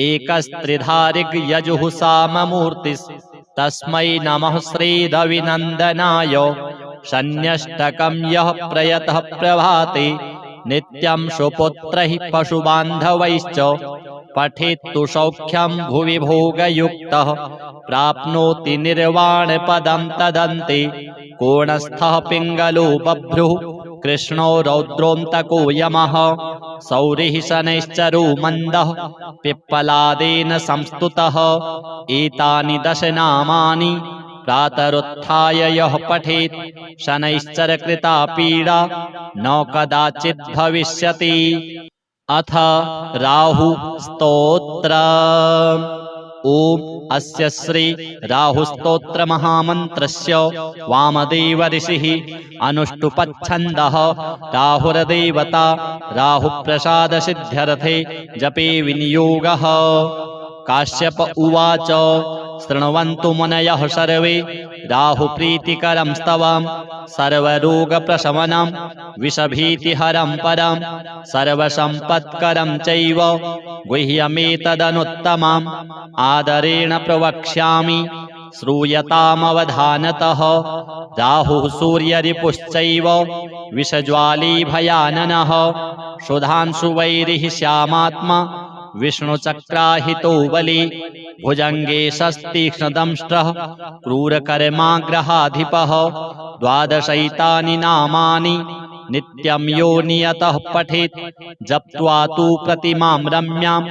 एकस्त्रिधारिग्यजुः साममूर्तिस्तस्मै नमः श्रीरविनन्दनाय। शन्यष्टकं यः प्रयतः प्रभाते नित्यं सुपुत्रैः पशुबान्धवैश्च पठेत्तु सौख्यं भुवि भोगयुक्तः प्राप्नोति निर्वाणपदं तदन्ते। कोणस्थः पिङ्गलो बभ्रुः कृष्णो रौद्रोऽन्तको यमः सौरिः शनैश्चरो मन्दः पिप्पलादेन संस्तुतः। एतानि दशनामानि प्रातरुत्थाय यः पठेत् शनैश्चरकृता पीडा न कदाचित् भविष्यति। अथ राहु स्तोत्र। ओम अस्य श्री राहुस्तोत्र महामन्त्रस्य वामदेव ऋषिः अनुष्टुपच्छन्दः राहुर्देवता राहुप्रसादसिद्ध्यर्थे जपे विनियोगः। काश्यप उवाच शृण्वन्तु मुनयः सर्वे राहुप्रीतिकरं स्तवं सर्वरोगप्रशमनं विषभीतिहरं परं सर्वसम्पत्करं चैव गुह्यमेतदनुत्तमम् आदरेण प्रवक्ष्यामि श्रूयतामवधानतः। राहुः सूर्यरिपुश्चैव विषज्वाली भयाननः सुधांशुवैरिः श्यामात्मा विष्णुचक्राहितो बली भुजङ्गे शस्तीक्ष्णदंष्ट्रः क्रूरकर्माग्रहाधिपः। द्वादशैतानि नामानि नित्यं यो नियतः पठेत् जप्त्वा तु प्रतिमां रम्यां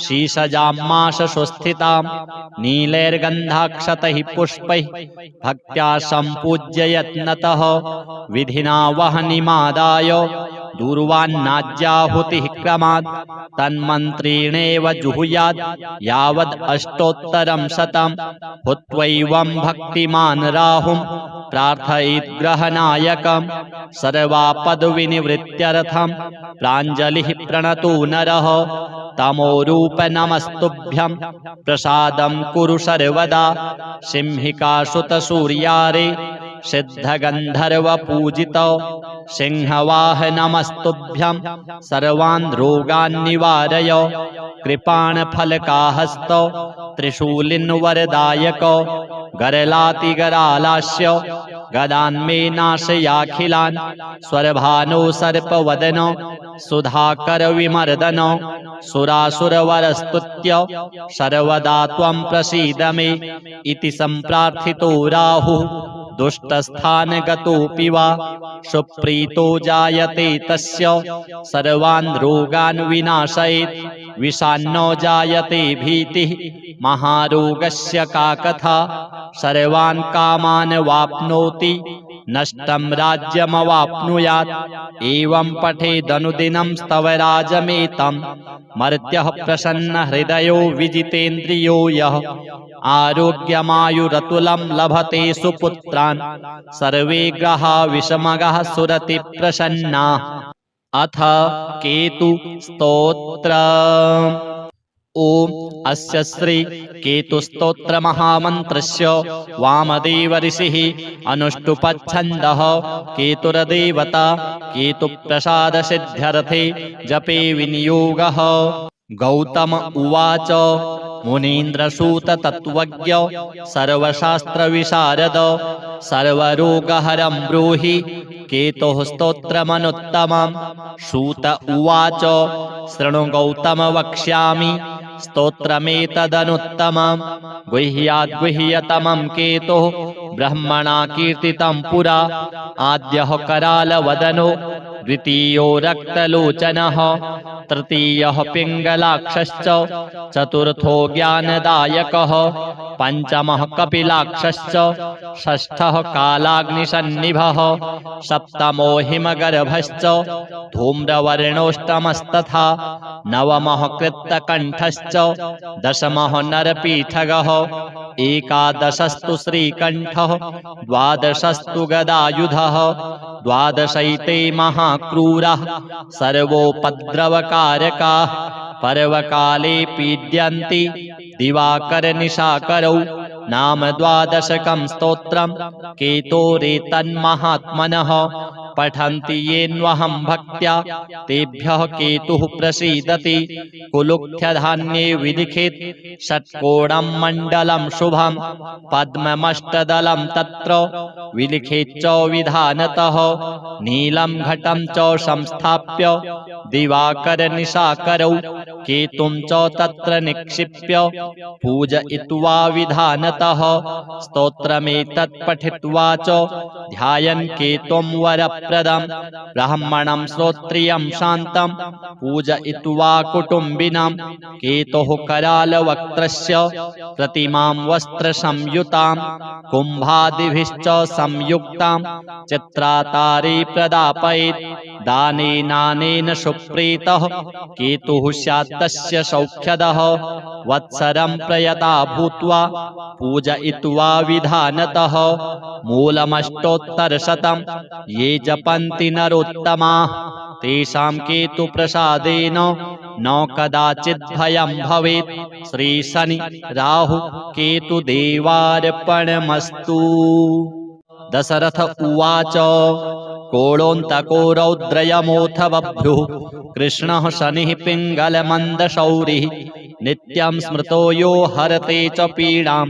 शीशजामाशु स्थितां नीलैर्गन्धाक्षतैः पुष्पैः भक्त्या सम्पूज्य यत्नतः विधिना वह्निमादाय दूर्वान्नाज्याहुतिः क्रमात् तन्मन्त्रेणेव जुहुयात् यावद् अष्टोत्तरं शतं हुत्वैवं भक्तिमान् राहुं प्रार्थयेत् ग्रहनायकं सर्वापद्विनिवृत्त्यर्थं प्राञ्जलिः प्रणतो नरः। तमोरूप नमस्तुभ्यं प्रसादं कुरु सर्वदा सिंहिकासुतसूर्यारे सिद्धगन्धर्वपूजितो सिंहवाहनमस्तुभ्यं सर्वान् रोगान् निवारय कृपाणफलकाहस्तो त्रिशूलिन्वरदायको गरलातिगरालास्य गदान्मे नाशयाखिलान् स्वरभानो सर्पवदनो सुधाकर विमर्दनो सुरासुरवरस्तुत्य सर्वदा त्वं प्रसीद मे इति सम्प्रार्थितो राहुः दुष्टस्थानगतोऽपि वा सुप्रीतो जायते तस्य सर्वान् रोगान् विनाशयेत् विषान्नो जायते भीतिः महारोगस्य का कथा सर्वान् कामान् वाप्नोति नष्टं राज्यमवाप्नुयात् एवं पठेदनुदिनं स्तवराजमेतं मर्त्यः प्रसन्नहृदयो विजितेन्द्रियो यः आरोग्यमायुरतुलं लभते सुपुत्रान् सर्वे ग्रहा विषमगः सुरति प्रसन्नाः। अथ केतु स्तोत्र। ओम अस्य श्री केतुस्तोत्र महामन्त्रस्य वामदेव ऋषिः अनुष्टुप्छन्दः केतुर्देवता केतुप्रसाद सिद्ध्यर्थे जपे विनियोगः। गौतम उवाच मुनीन्द्रसूत तत्त्वज्ञ सर्वशास्त्रविशारद सर्वरोगहरं ब्रूहि केतुः स्तोत्रमनुत्तमं। सूत उवाच शृणु गौतम वक्ष्यामि स्तोत्रमेतदनुत्तमं गुह्याद्गुह्यतमं केतुः ब्रह्मणा कीर्तितं पुरा आद्यः करालवदनो द्वितीयो रक्तलोचनः तृतीयः पिङ्गलाक्षश्च चतुर्थो ज्ञानदायकः पञ्चमः कपिलाक्षश्च षष्ठः कालाग्निसन्निभः सप्तमो हिमगर्भश्च धूम्रवर्णोष्टमस्तथा नवमः कृत्तकण्ठश्च दशमः नरपीठगः एकादशस्तु श्रीकण्ठः द्वादशस्तु गदायुधः द्वादशैते महाक्रूरः सर्वोपद्रवकारकाः पर्वकाले पीड्यन्ति दिवाकरनिशाकरौ नाम द्वादशकं स्तोत्रं केतोरेतन्महात्मनः पठन्ति येन्वहं भक्त्या तेभ्यः केतुः प्रसीदति कुलुक्थ्यधान्ये विलिखित षट्कोणं मण्डलं शुभं पद्ममष्टदलं तत्र विलिखित विधानतः नीलं घटं च संस्थाप्य दिवाकरनिशाकरौ केतुं च तत्र निक्षिप्य पूजयित्वा विधानतः स्तोत्रमेतत् पठित्वा च ध्यायन् केतुं वरप्रदं ब्राह्मणं श्रोत्रियं शान्तं पूजयित्वा कुटुम्बिनं केतुः करालवक्त्रस्य प्रतिमां वस्त्रसंयुतां कुम्भादिभिश्च संयुक्तां चित्रातारे प्रदापयेत् दानेनानेन सुप्रीतः केतुः स्यात् तस्य सौख्यदः वत्सरं प्रयता भूत्वा पूजयित्वा विधानतः मूलमष्टोत्तरशतं ये जपन्ति नरोत्तमाः तेषां केतुप्रसादेन न कदाचित् भयं भवेत्। श्री शनि राहु केतु देवार्पणमस्तु। दशरथ उवाच कोणोऽन्तको रौद्रयमोऽथ बभ्रुः कृष्णः शनिः पिङ्गलमन्दशौरिः नित्यं स्मृतो यो हरते च पीडां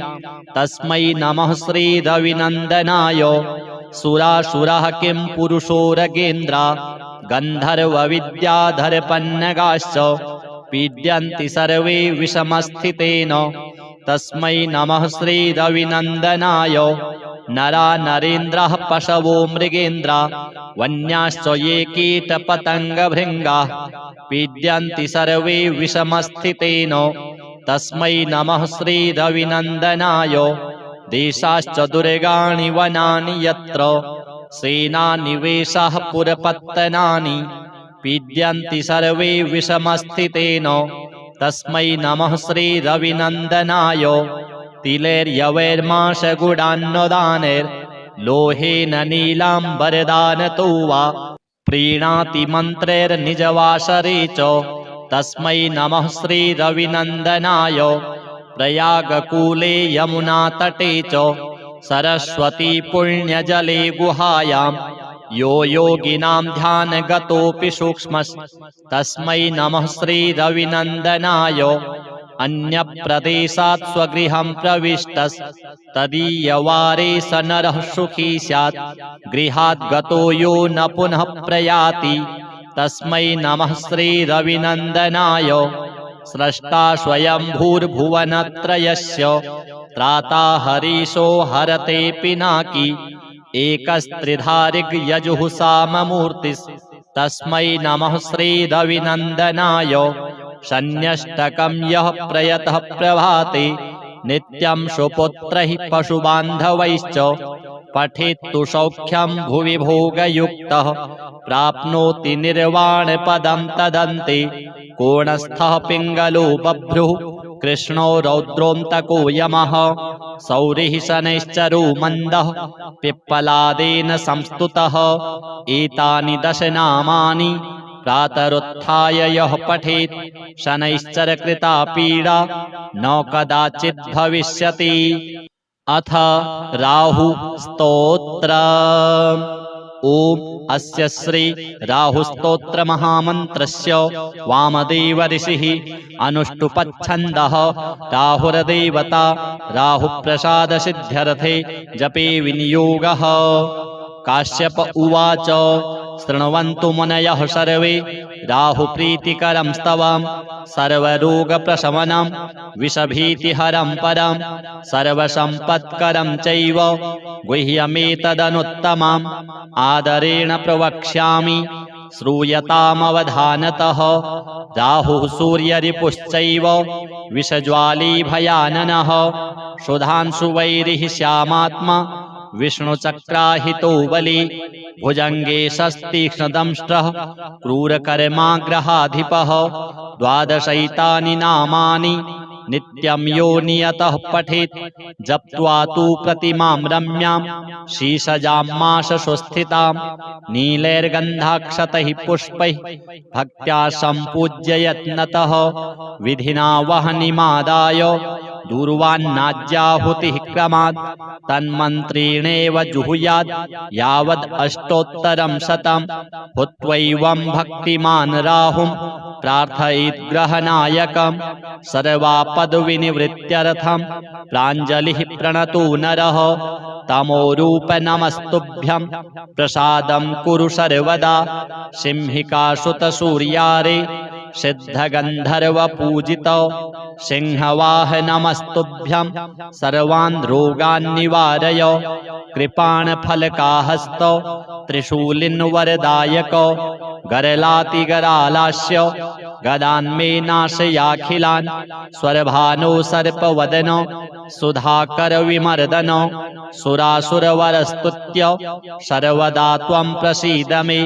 तस्मै नमः श्रीरविनन्दनाय। सुरासुरः किं पुरुषोरगेन्द्रा गन्धर्वविद्याधरपन्नगाश्च पीड्यन्ति सर्वे विषमस्थितेन तस्मै नमः श्रीरविनन्दनाय। नरा नरेन्द्रः पशवो मृगेन्द्रा वन्याश्च ये कीटपतङ्गभृङ्गाः पीड्यन्ति सर्वे विषमस्थितेन तस्मै नमः श्रीरविनन्दनाय। देशाश्च दुर्गाणि वनानि यत्र सेनानिवेशाः पुरपत्तनानि पीड्यन्ति सर्वे विषमस्थितेन तस्मै नमः श्रीरविनन्दनाय। तिलैर्यवैर्माशगुडान्नदानैर्लोहेन नीलाम्बरदानतो वा प्रीणाति मन्त्रैर्निजवासरे च तस्मै नमः श्रीरविनन्दनाय। प्रयागकूले यमुनातटे च सरस्वती पुण्यजले गुहायां यो योगिनां ध्यानगतोऽपि सूक्ष्मस्तस्मै नमः श्रीरविनन्दनाय। अन्यप्रदेशात् स्वगृहं प्रविष्टस्तदीयवारे स नरः सुखी स्यात् गृहात् गतो यो न पुनः प्रयाति तस्मै नमः श्रीरविनन्दनाय। स्रष्टा स्वयंभूर्भुवनत्रयस्य त्राता हरीशो हरते पिनाकी एकस्त्रिधारिग्यजुः साममूर्तिस्तस्मै नमः श्रीरविनन्दनाय। शन्यष्टकं यः प्रयतः प्रभाते नित्यं सुपुत्रैः पशुबान्धवैश्च पठेत्तु सौख्यं भुवि भोगयुक्तः प्राप्नोति निर्वाणपदं तदन्ते। कोणस्थः पिङ्गलो बभ्रुः कृष्णो रौद्रोऽन्तको यमः सौरिः शनैश्चरो मन्दः पिप्पलादेन संस्तुतः। एतानि दशनामानि प्रातरुत्थाय यः पठेत् शनैश्चरकृता पीडा न कदाचित् भविष्यति। अथ राहु स्तोत्र। ओम अस्य श्री राहुस्तोत्र महामन्त्रस्य वामदेव ऋषिः अनुष्टुपच्छन्दः राहुर्देवता राहुप्रसादसिद्ध्यर्थे जपे विनियोगः। काश्यप उवाच शृण्वन्तु मुनयः सर्वे राहुप्रीतिकरं स्तवं सर्वरोगप्रशमनं विषभीतिहरं परं सर्वसम्पत्करं चैव गुह्यमेतदनुत्तमम् आदरेण प्रवक्ष्यामि श्रूयतामवधानतः। राहुः सूर्यरिपुश्चैव विषज्वाली भयाननः सुधांशुवैरिः श्यामात्मा विष्णुचक्राहितो बली भुजंगे शस्तीक्ष्णदंष्ट्रः क्रूरकर्माग्रहाधिपः। द्वादशैतानि नामानि नित्यं यो नियतः पठेत् जप्त्वा तु प्रतिमां रम्यां शीशजां माशसुस्थितां नीलैर्गन्धाक्षतैः पुष्पैः भक्त्या सम्पूज्य यत्नतः। विधिना वह्निमादाय दूर्वान्नाज्याहुतिः क्रमात् तन्मन्त्रेणेव जुहुयात् यावद् अष्टोत्तरं शतं। हुत्वैवं भक्तिमान् राहुं प्रार्थयेत् ग्रहनायकं सर्वापद्विनिवृत्त्यर्थं प्राञ्जलिः प्रणतो नरः। तमोरूप नमस्तुभ्यं प्रसादं कुरु सर्वदा सिंहिकासुतसूर्यारे सिद्धगन्धर्वपूजित। सिंहवाह नमस्तुभ्यं सर्वान् रोगान् निवारय कृपाणफलकाहस्त त्रिशूलिन्वरदायक गरलातिगरालास्य गदान्मे नाशयाखिलान् स्वरभानो सर्पवदन सुधाकर विमर्दन सुरासुरवरस्तुत्य सर्वदा त्वं प्रसीद मे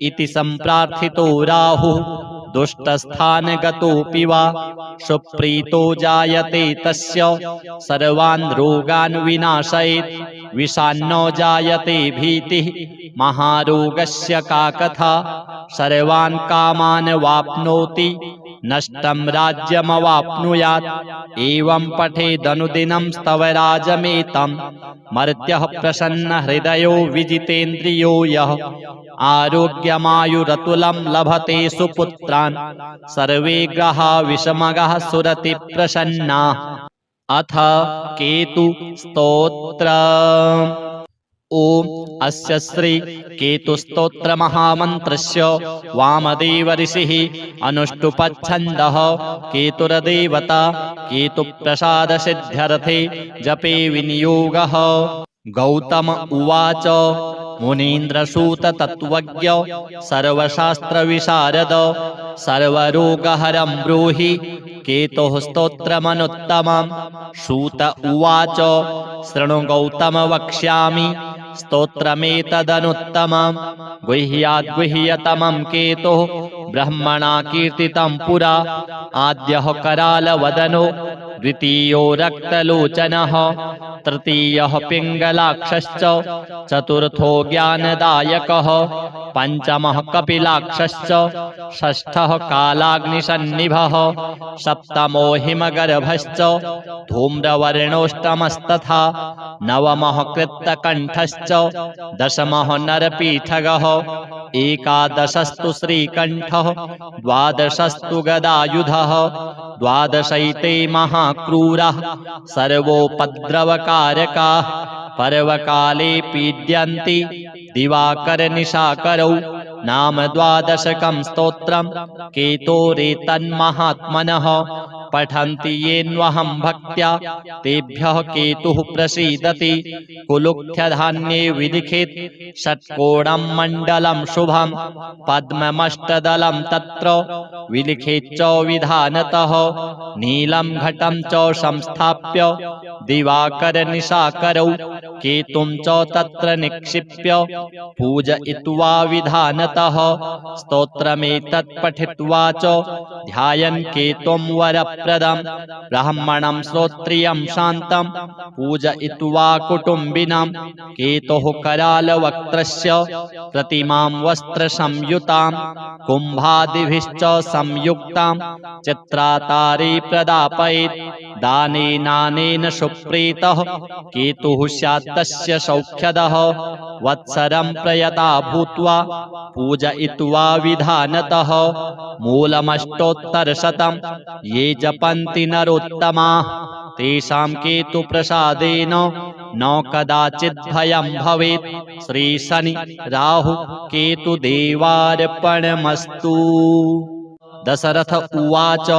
इति सम्प्रार्थितो राहुः। दुष्टस्थानगतोऽपि वा सुप्रीतो जायते तस्य सर्वान् रोगान् विनाशयेत् विषान्नो जायते भीतिः महारोगस्य का कथा सर्वान् कामान् वाप्नोति नष्टं राज्यमवाप्नुयात् एवं पठेदनुदिनं स्तवराजमेतं मर्त्यः प्रसन्नहृदयो विजितेन्द्रियो यः आरोग्यमायुरतुलं लभते सुपुत्रान् सर्वे ग्रहा विषमगः सुरति प्रसन्नाः। अथ केतु स्तोत्र। ओम अस्य श्री केतु स्तोत्र महामन्त्रस्य वामदेव ऋषिः अनुष्टुपच्छन्दः केतुर्देवता केतुप्रसाद सिद्ध्यर्थे जपे विनियोगः। गौतम उवाच मुनीन्द्रसूत तत्त्वज्ञ सर्वशास्त्रविशारद सर्वरोगहरं ब्रूहि केतुः स्तोत्रमनुत्तमं। सूत उवाच शृणु गौतम वक्ष्यामि स्तोत्रमेतदनुत्तमं गुह्याद्गुह्यतमं केतुः ब्रह्मणा कीर्तितं पुरा। आद्यः करालवदनो द्वितीयो रक्तलोचनः तृतीयः पिङ्गलाक्षश्च चतुर्थो ज्ञानदायकः पञ्चमः कपिलाक्षश्च षष्ठः कालाग्निसन्निभः सप्तमो हिमगर्भश्च धूम्रवर्णोष्टमस्तथा नवमः कृत्तकण्ठश्च दशमः नरपीठगः एकादशस्तु श्रीकण्ठः द्वादशस्तु गदायुधः द्वादशैते महाक्रूरः सर्वोपद्रवकारकाः पर्वकाले पीड्यन्ति दिवाकरनिशाकरौ। नाम द्वादशकं स्तोत्रं केतोरेतन्महात्मनः पठन्ति येन्वहं भक्त्या तेभ्यः केतुः प्रसीदति। कुलुक्थ्यधान्ये विलिखित षट्कोणं मण्डलं शुभं पद्ममष्टदलं तत्र विलिखित च विधानतः नीलं घटं च संस्थाप्य दिवाकरनिशाकरौ केतुं च तत्र निक्षिप्य पूजयित्वा विधानतः स्तोत्रमेतत् पठित्वा च ध्यायन् केतुं वरप्रदं ब्राह्मणं श्रोत्रियं शान्तं पूजयित्वा कुटुम्बिनं केतुः करालवक्त्रस्य प्रतिमां वस्त्रसंयुतां कुम्भादिभिश्च संयुक्तां चित्रातारे प्रदापयेत्। दानेनानेन सुप्रीतः केतुः स्यात् तस्य सौख्यदः वत्सरं प्रयता भूत्वा पूजयित्वा विधानतः मूलमष्टोत्तरशतं ये जपन्ति नरोत्तमाः तेषां केतुप्रसादेन न कदाचित् भयं भवेत्। श्री शनि राहु केतुदेवार्पणमस्तु। दशरथ उवाच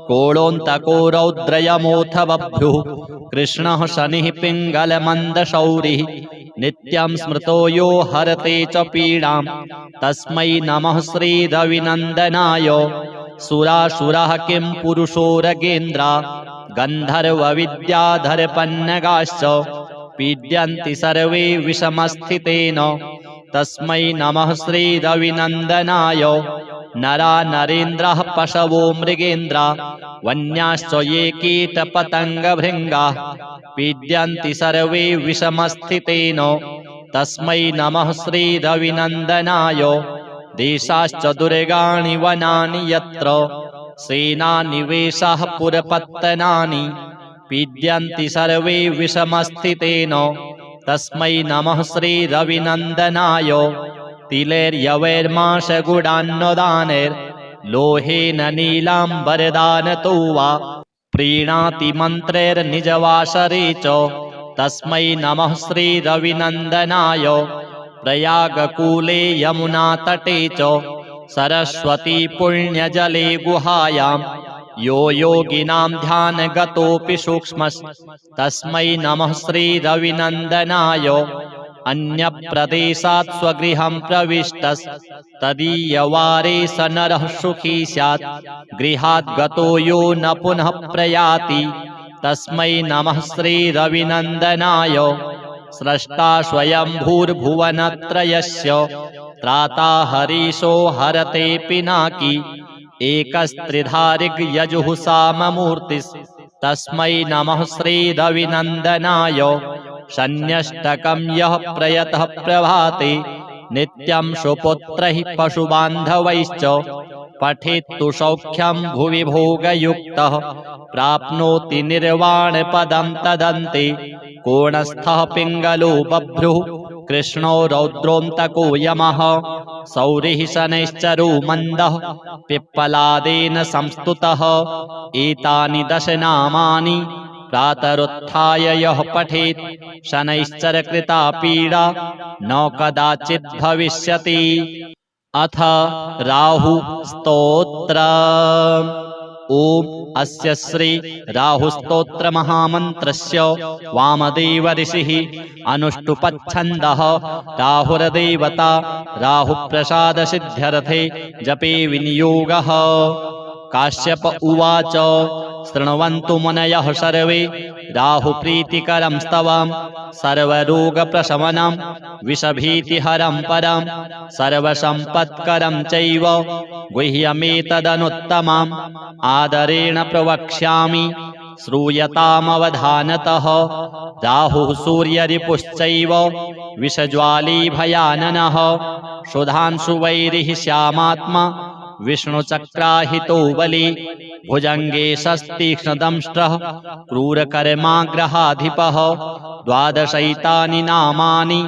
कोणोऽन्तको रौद्रयमोऽथ बभ्रुः कृष्णः शनिः पिङ्गलमन्दशौरिः नित्यं स्मृतो यो हरते च पीडां तस्मै नमः श्रीरविनन्दनाय। सुरासुरः किं पुरुषो रगेन्द्रा गन्धर्वविद्याधरपन्नगाश्च पीड्यन्ति सर्वे विषमस्थितेन तस्मै नमः श्रीरविनन्दनाय। नरा नरेन्द्रः पशवो मृगेन्द्रा वन्याश्च ये कीटपतङ्गभृङ्गाः पीड्यन्ति सर्वे विषमस्थितेन तस्मै नमः श्रीरविनन्दनाय। देशाश्च दुर्गाणि वनानि यत्र सेनानिवेशाः पुरपत्तनानि पीड्यन्ति सर्वे विषमस्थितेन तस्मै नमः श्रीरविनन्दनाय। तिलैर्यवैर्माशगुडान्नदानैर्लोहेन नीलाम्बरदानतो वा प्रीणाति मन्त्रैर्निजवासरे च तस्मै नमः श्रीरविनन्दनाय। प्रयागकूले यमुनातटे च सरस्वती पुण्यजले गुहायां यो योगिनां ध्यानगतोऽपि सूक्ष्मस्तस्मै नमः श्रीरविनन्दनाय। अन्यप्रदेशात् स्वगृहं प्रविष्टस्तदीयवारे स नरः सुखी स्यात् गृहात् गतो यो न पुनः प्रयाति तस्मै नमः श्रीरविनन्दनाय। स्रष्टा स्वयंभूर्भुवनत्रयस्य त्राता हरीशो हरते पिनाकी एकस्त्रिधारिग्यजुः साममूर्तिस्तस्मै नमः श्रीरविनन्दनाय। शन्यष्टकं यः प्रयतः प्रभाते नित्यं सुपुत्रैः पशुबान्धवैश्च पठेत्तु सौख्यं भुवि भोगयुक्तः प्राप्नोति निर्वाणपदं तदन्ते कोणस्थः पिङ्गलो बभ्रुः कृष्णो रौद्रोऽन्तको यमः सौरिः शनैश्चरो मन्दः पिप्पलादेन संस्तुतः एतानि 10 नामानि प्रातरुत्थाय यः पठेत् शनैश्चरकृता पीडा न कदाचित् भविष्यति। अथ राहु स्तोत्र। ओम अस्य श्री राहुस्तोत्र महामन्त्रस्य वामदेव ऋषिः अनुष्टुपच्छन्दः राहुर्देवता राहुप्रसाद सिद्ध्यर्थे जपे विनियोगः। काश्यप उवाच शृण्वन्तु मुनयः सर्वे राहुप्रीतिकरं स्तवं सर्वरोगप्रशमनं विषभीतिहरं परं सर्वसम्पत्करं चैव गुह्यमेतदनुत्तमम् आदरेण प्रवक्ष्यामि श्रूयतामवधानतः। राहुः सूर्यरिपुश्चैव विषज्वाली भयाननः सुधांशुवैरिः श्यामात्मा विष्णुचक्राहितो बली भुजंगे शस्तीक्ष्णदंष्ट्रः क्रूरकर्माग्रहाधिपः। 12 नामानि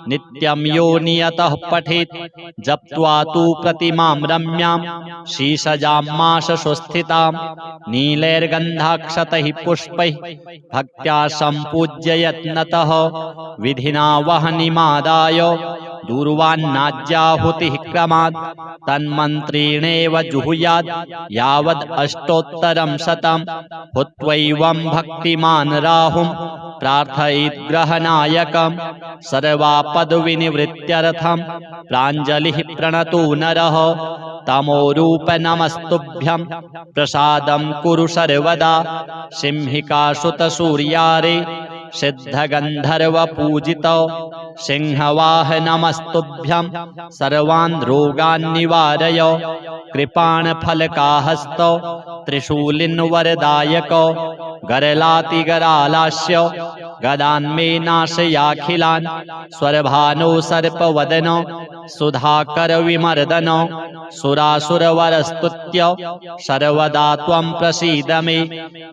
नित्यं यो नियतः पठेत् जप्त्वा तु प्रतिमां रम्यां शीशजामाशुस्थितां नीलैर्गन्धाक्षतैः पुष्पैः भक्त्या सम्पूज्य यत्नतः विधिना वह्निमादाय दूर्वान्नाज्याहुतिः क्रमात् तन्मन्त्रेणेव जुहुयात् यावद् अष्टोत्तरं शतं हुत्वैवं भक्तिमान् राहुं प्रार्थयेत् ग्रहनायकं सर्वापद्विनिवृत्त्यर्थं प्राञ्जलिः प्रणतो नरः। तमोरूप नमस्तुभ्यं प्रसादं कुरु सर्वदा सिंहिकासुत सूर्यारे सिद्धगन्धर्वपूजित सिंहवाह नमस्तुभ्यं सर्वान् रोगान् निवारय कृपाणफलकाहस्त त्रिशूलिन्वरदायक गरलातिगरालास्य गदान्मे नाशयाखिलान् स्वरभानो सर्पवदन सुधाकर विमर्दन सुरासुरवरस्तुत्य सर्वदा त्वं प्रसीद मे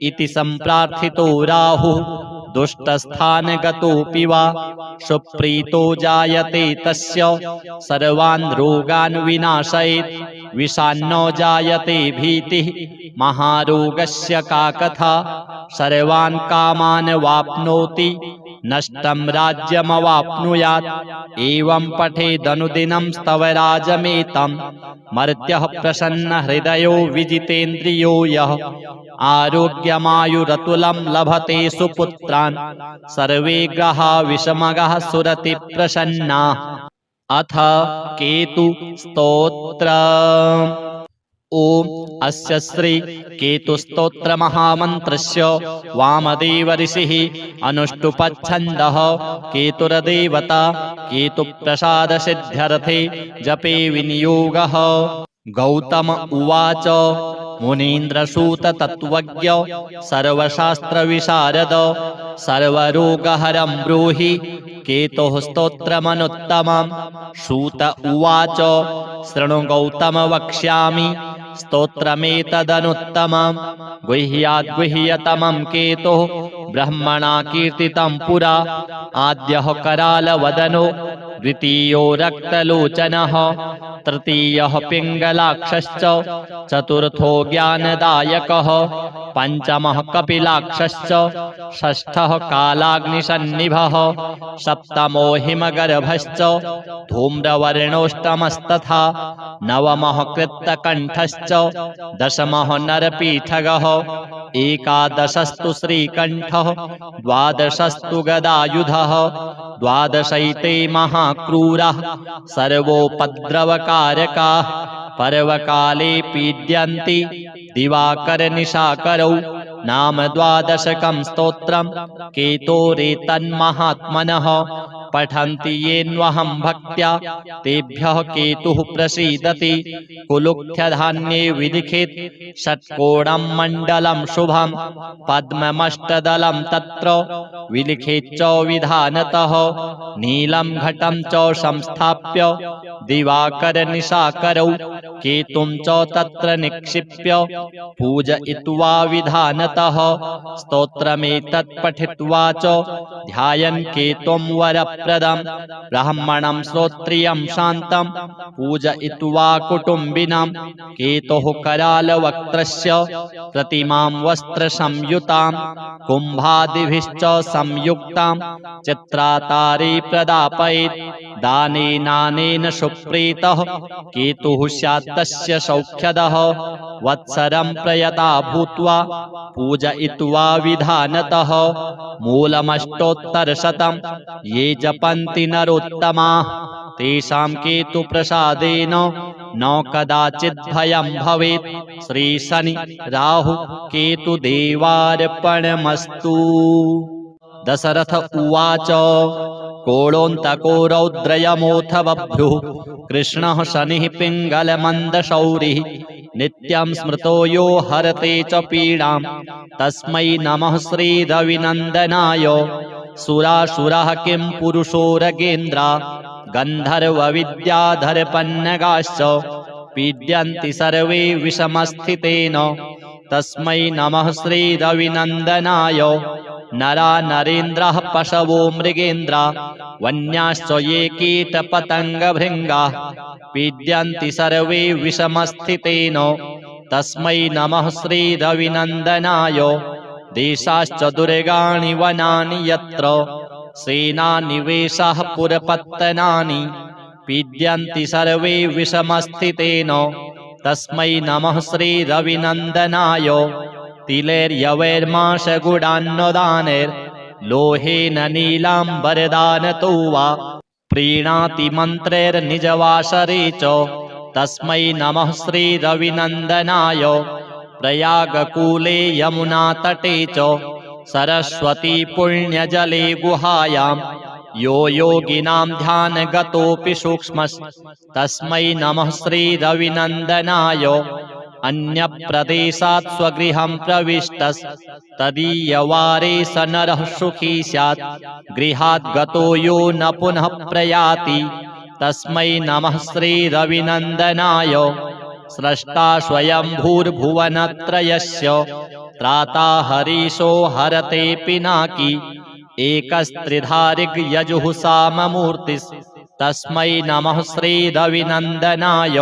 इति सम्प्रार्थितो राहुः दुष्टस्थानगतोऽपि वा सुप्रीतो जायते तस्य सर्वान् रोगान् विनाशयेत् विषान्नो जायते भीतिः महारोगस्य का कथा सर्वान् कामान् वाप्नोति नष्टं राज्यमवाप्नुयात् एवं पठेदनुदिनं स्तवराजमेतं मर्त्यः प्रसन्नहृदयो विजितेन्द्रियो यः आरोग्यमायुरतुलं लभते सुपुत्रान् सर्वे ग्रहा विषमगः सुरति प्रसन्नाः। अथ केतु स्तोत्र। ओम अस्य श्री केतुस्तोत्र महामन्त्रस्य वामदेव ऋषिः अनुष्टुपच्छन्दः केतुर्देवता केतुप्रसाद सिद्ध्यर्थे जपे विनियोगः। गौतम उवाच मुनीन्द्रसूत तत्त्वज्ञ सर्वशास्त्रविशारद सर्वरोगहरं ब्रूहि केतुः स्तोत्रमनुत्तमं। सूत उवाच शृणु गौतम वक्ष्यामि स्तोत्रमेतदनुत्तमं गुह्याद्गुह्यतमं केतुः ब्रह्मणा कीर्तितं पुरा आद्यः करालवदनो द्वितीयो रक्तलोचनः तृतीयः पिङ्गलाक्षश्च चतुर्थो ज्ञानदायकः पञ्चमः कपिलाक्षश्च षष्ठः कालाग्निसन्निभः सप्तमो हिमगर्भश्च धूम्रवर्णोष्टमस्तथा नवमः कृत्तकण्ठश्च दशमः नरपीठगः एकादशस्तु श्रीकण्ठः द्वादशस्तु गदायुधः द्वादशैते महाक्रूरः सर्वोपद्रवकारकाः पर्वकाले पीड्यन्ति दिवाकरनिशाकरौ नाम 12 स्तोत्रं केतोरेतन्महात्मनः पठन्ति येऽन्वहं भक्त्या तेभ्यः केतुः प्रसीदति। कुलुख्यधान्ये विलिखित षट्कोणं मण्डलं शुभं पद्ममष्टदलं तत्र विलिखित च विधानतः। नीलं घटं च संस्थाप्य दिवाकरनिशाकरौ केतुं च तत्र निक्षिप्य पूजयित्वा विधानतः। स्तोत्रमेतत् पठित्वा च ध्यायन् केतुं वरप्रदं ब्राह्मणं श्रोत्रियं शान्तं पूजयित्वा कुटुम्बिनां। केतुः करालवक्त्रस्य प्रतिमां वस्त्रसंयुतां कुम्भादिभिश्च संयुक्तां चित्रातारे प्रदापयेत्। दानेनानेन सुप्रीतः केतुः स्यात् तस्य सौख्यदः। वत्सरं प्रयता भूत्वा पूजयित्वा विधानतः। मूलमष्टोत्तरशतं ये जपन्ति नरोत्तमाः तेषां केतुप्रसादेन न कदाचित् भयं भवेत्। श्री शनि राहु केतु देवार्पणमस्तु। दशरथ उवाच कोणोऽन्तको रौद्रयमोऽथ बभ्रुः कृष्णः शनिः पिङ्गलमन्दशौरिः नित्यं स्मृतो यो हरते च पीडां तस्मै नमः श्रीरविनन्दनाय। सुरासुरः किं पुरुषोरगेन्द्रा गन्धर्वविद्याधरपन्नगाश्च पीड्यन्ति सर्वे विषमस्थितेन तस्मै नमः श्रीरविनन्दनाय। नरा नरेन्द्रः पशवो मृगेन्द्रा वन्याश्च ये कीटपतङ्गभृङ्गाः पीड्यन्ति सर्वे विषमस्थितेन तस्मै नमः श्रीरविनन्दनाय। देशाश्च दुर्गाणि वनानि यत्र सेनानिवेशाः पुरपत्तनानि पीड्यन्ति सर्वे विषमस्थितेन तस्मै नमः श्रीरविनन्दनाय। तिलैर्यवैर्माशगुडान्नदानैर्लोहेन नीलाम्बरदानतो वा प्रीणाति मन्त्रैर्निजवासरे च तस्मै नमः श्रीरविनन्दनाय। प्रयागकूले यमुनातटे च सरस्वती पुण्यजले गुहायां यो योगिनां ध्यानगतोऽपि सूक्ष्मस्तस्मै नमः श्रीरविनन्दनाय। अन्यप्रदेशात् स्वगृहं प्रविष्टस्तदीयवारे स नरः सुखी स्यात् गृहात् गतो यो न पुनः प्रयाति तस्मै नमः श्रीरविनन्दनाय। स्रष्टा स्वयंभूर्भुवनत्रयस्य त्राता हरीशो हरते पिनाकी एकस्त्रिधारिग्यजुः साममूर्तिस्तस्मै नमः श्रीरविनन्दनाय।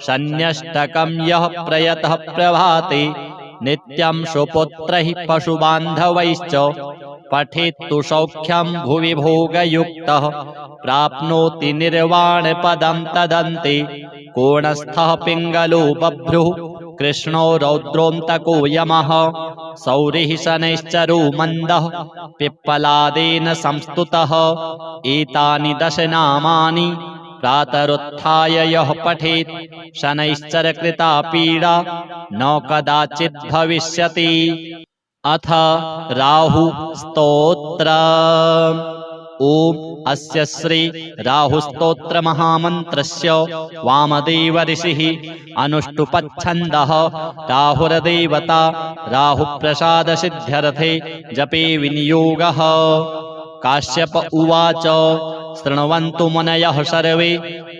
शन्यष्टकं यः प्रयतः प्रभाते नित्यं सुपुत्रैः पशुबान्धवैश्च पठेत्तु सौख्यं भुवि भोगयुक्तः प्राप्नोति निर्वाणपदं तदन्ते। कोणस्थः पिङ्गलो बभ्रुः कृष्णो रौद्रोऽन्तको यमः सौरिः शनैश्चरो मन्दः पिप्पलादेन संस्तुतः। एतानि दशनामानि प्रातरुत्थाय यः पठेत् शनैश्चरकृता पीडा न कदाचित् भविष्यति। अथ राहु स्तोत्र। ओम अस्य श्री राहुस्तोत्र महामन्त्रस्य वामदेव ऋषिः अनुष्टुपच्छन्दः राहुर्देवता राहुप्रसादसिद्ध्यर्थे जपे विनियोगः। काश्यप उवाच शृण्वन्तु मुनयः सर्वे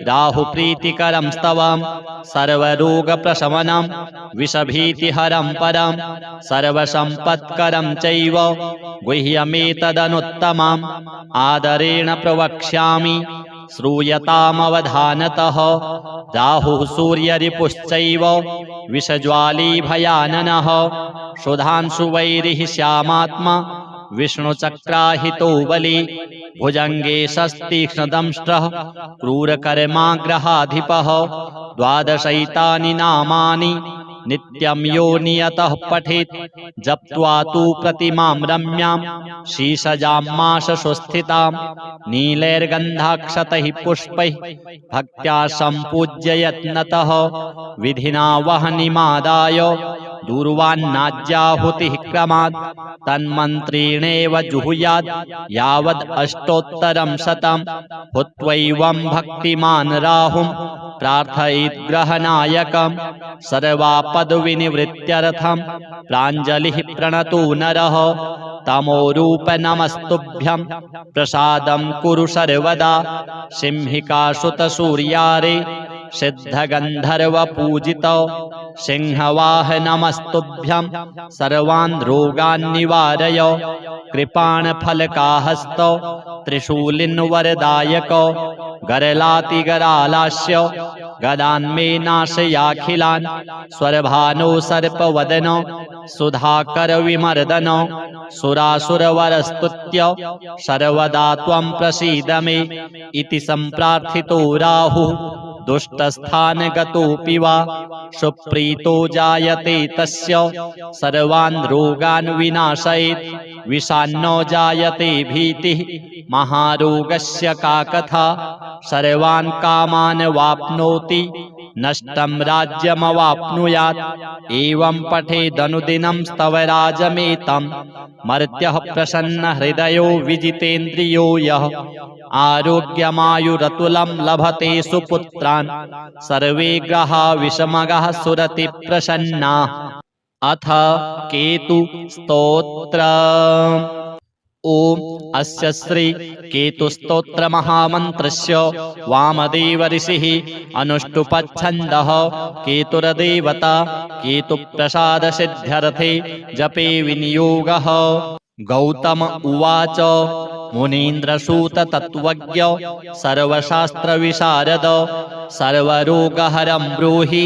राहुप्रीतिकरं स्तवं सर्वरोगप्रशमनं विषभीतिहरं परं सर्वसम्पत्करं चैव गुह्यमेतदनुत्तमम् आदरेण प्रवक्ष्यामि श्रूयतामवधानतः। राहुः सूर्यरिपुश्चैव विषज्वाली भयाननः सुधांशुवैरिः श्यामात्मा विष्णुचक्राहितो बली भुजंगे शस्तीक्ष्णदंष्ट्रः क्रूरकर्माग्रहाधिपः। द्वादशैतानि नामानि नित्यं यो नियतः पठेत् जप्त्वा तु प्रतिमां रम्यां शीशजां माशसुस्थितां नीलैर्गन्धाक्षतैः पुष्पैः भक्त्या सम्पूज्य यत्नतः विधिना वह्निमादाय दूर्वान्नाज्याहुतिः क्रमात् तन्मन्त्रेणेव जुहुयात् यावद् अष्टोत्तरं शतं हुत्वैवं भक्तिमान् राहुं प्रार्थयेत् ग्रहनायकं सर्वापदविनिवृत्त्यर्थं प्राञ्जलिः प्रणतो नरः तमोरूप नमस्तुभ्यं प्रसादं कुरु सर्वदा सिंहिकासुतसूर्यारे सिद्धगन्धर्वपूजितो सिंहवाहनमस्तुभ्यं सर्वान् रोगान् निवारय कृपाणफलकाहस्तो त्रिशूलिन्वरदायको गरलातिगरालास्य गदान्मे नाशयाखिलान् स्वरभानो सर्पवदनो सुधाकरविमर्दनो सुरासुरवरस्तुत्य सर्वदा त्वं प्रसीद मे इति सम्प्रार्थितो राहुः दुष्टस्थानगतोऽपि वा सुप्रीतो जायते तस्य सर्वान् रोगान् विनाशयेत् विषान्नो जायते भीतिः महारोगस्य का कथा सर्वान् कामान् वाप्नोति नष्टं राज्यमवाप्नुयात् एवं पठेदनुदिनं स्तवराजमेतं मर्त्यः प्रसन्नहृदयो विजितेन्द्रियो यः आरोग्यमायुरतुलं लभते सुपुत्रान् सर्वे ग्रहा विषमगः सुरति प्रसन्नाः। अथ केतु स्तोत्र। ओम अस्य श्री केतुस्तोत्र महामन्त्रस्य वामदेव ऋषिः अनुष्टुपच्छन्दः केतुर्देवता केतुप्रसाद सिद्ध्यर्थे जपे विनियोगः। गौतम उवाच मुनीन्द्रसूत तत्त्वज्ञ सर्वशास्त्रविशारद सर्वरोगहरं ब्रूहि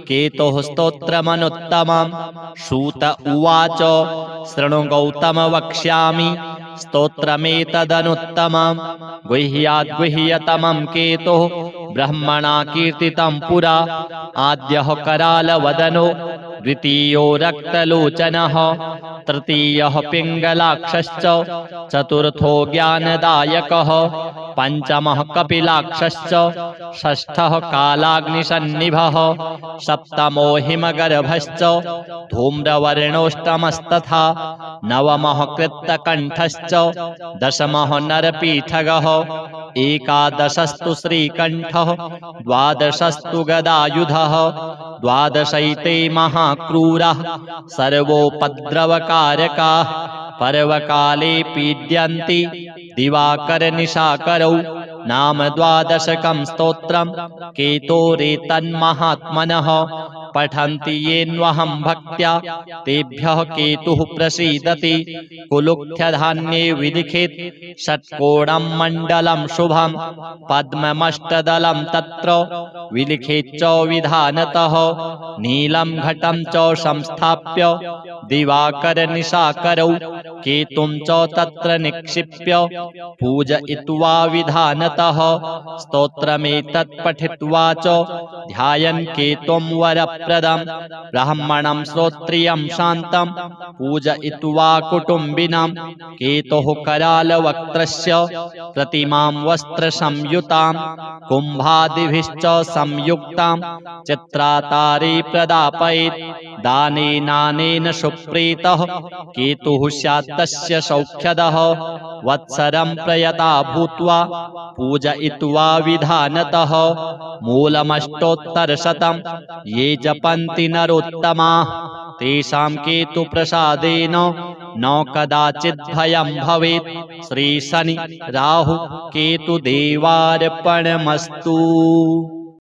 केतुः स्तोत्रमनुत्तमं। सूत उवाच शृणु गौतम वक्ष्यामि स्तोत्रमेतदनुत्तमं गुह्याद्गुह्यतमं केतुः ब्रह्मणा कीर्तितं पुरा। आद्यः करालवदनो द्वितीयो रक्तलोचनः तृतीयः पिङ्गलाक्षश्च चतुर्थो ज्ञानदायकः पञ्चमः कपिलाक्षश्च षष्ठः कालाग्निसन्निभः सप्तमो हिमगर्भश्च धूम्रवर्णोष्टमस्तथा नवमः कृत्तकण्ठश्च दशमः नरपीठगः एकादशस्तु श्रीकण्ठः द्वादशस्तु गदायुधः द्वादशैते महाक्रूरः सर्वोपद्रवकारकाः पर्वकाले पीड्यन्ति दिवाकरनिशाकरौ। नाम द्वादशकं स्तोत्रं केतोरेतन्महात्मनः पठन्ति येन्वहं भक्त्या तेभ्यः केतुः प्रसीदति। कुलुख्यधान्ये विलिखित षट्कोणं मण्डलं शुभं पद्ममष्टदलं तत्र विलिखित च विधानतः नीलं घटं च संस्थाप्य दिवाकरनिशाकरौ केतुं च तत्र निक्षिप्य पूजयित्वा विधानतः स्तोत्रमेतत् पठित्वा च ध्यायन् केतुं वरप्रदं ब्राह्मणं श्रोत्रियं शान्तं पूजयित्वा कुटुम्बिनं केतुः करालवक्त्रस्य प्रतिमां वस्त्रसंयुतां कुम्भादिभिश्च संयुक्तां चित्रातारे प्रदापयेत्। दानेनानेन सुप्रीतः केतुः स्यात् तस्य सौख्यदः वत्सरं प्रयता भूत्वा पूजयित्वा विधानतः मूलमष्टोत्तरशतं ये जपन्ति नरोत्तमाः तेषां केतुप्रसादेन न कदाचित् भयं भवेत्। श्री शनि राहु केतुदेवार्पणमस्तु।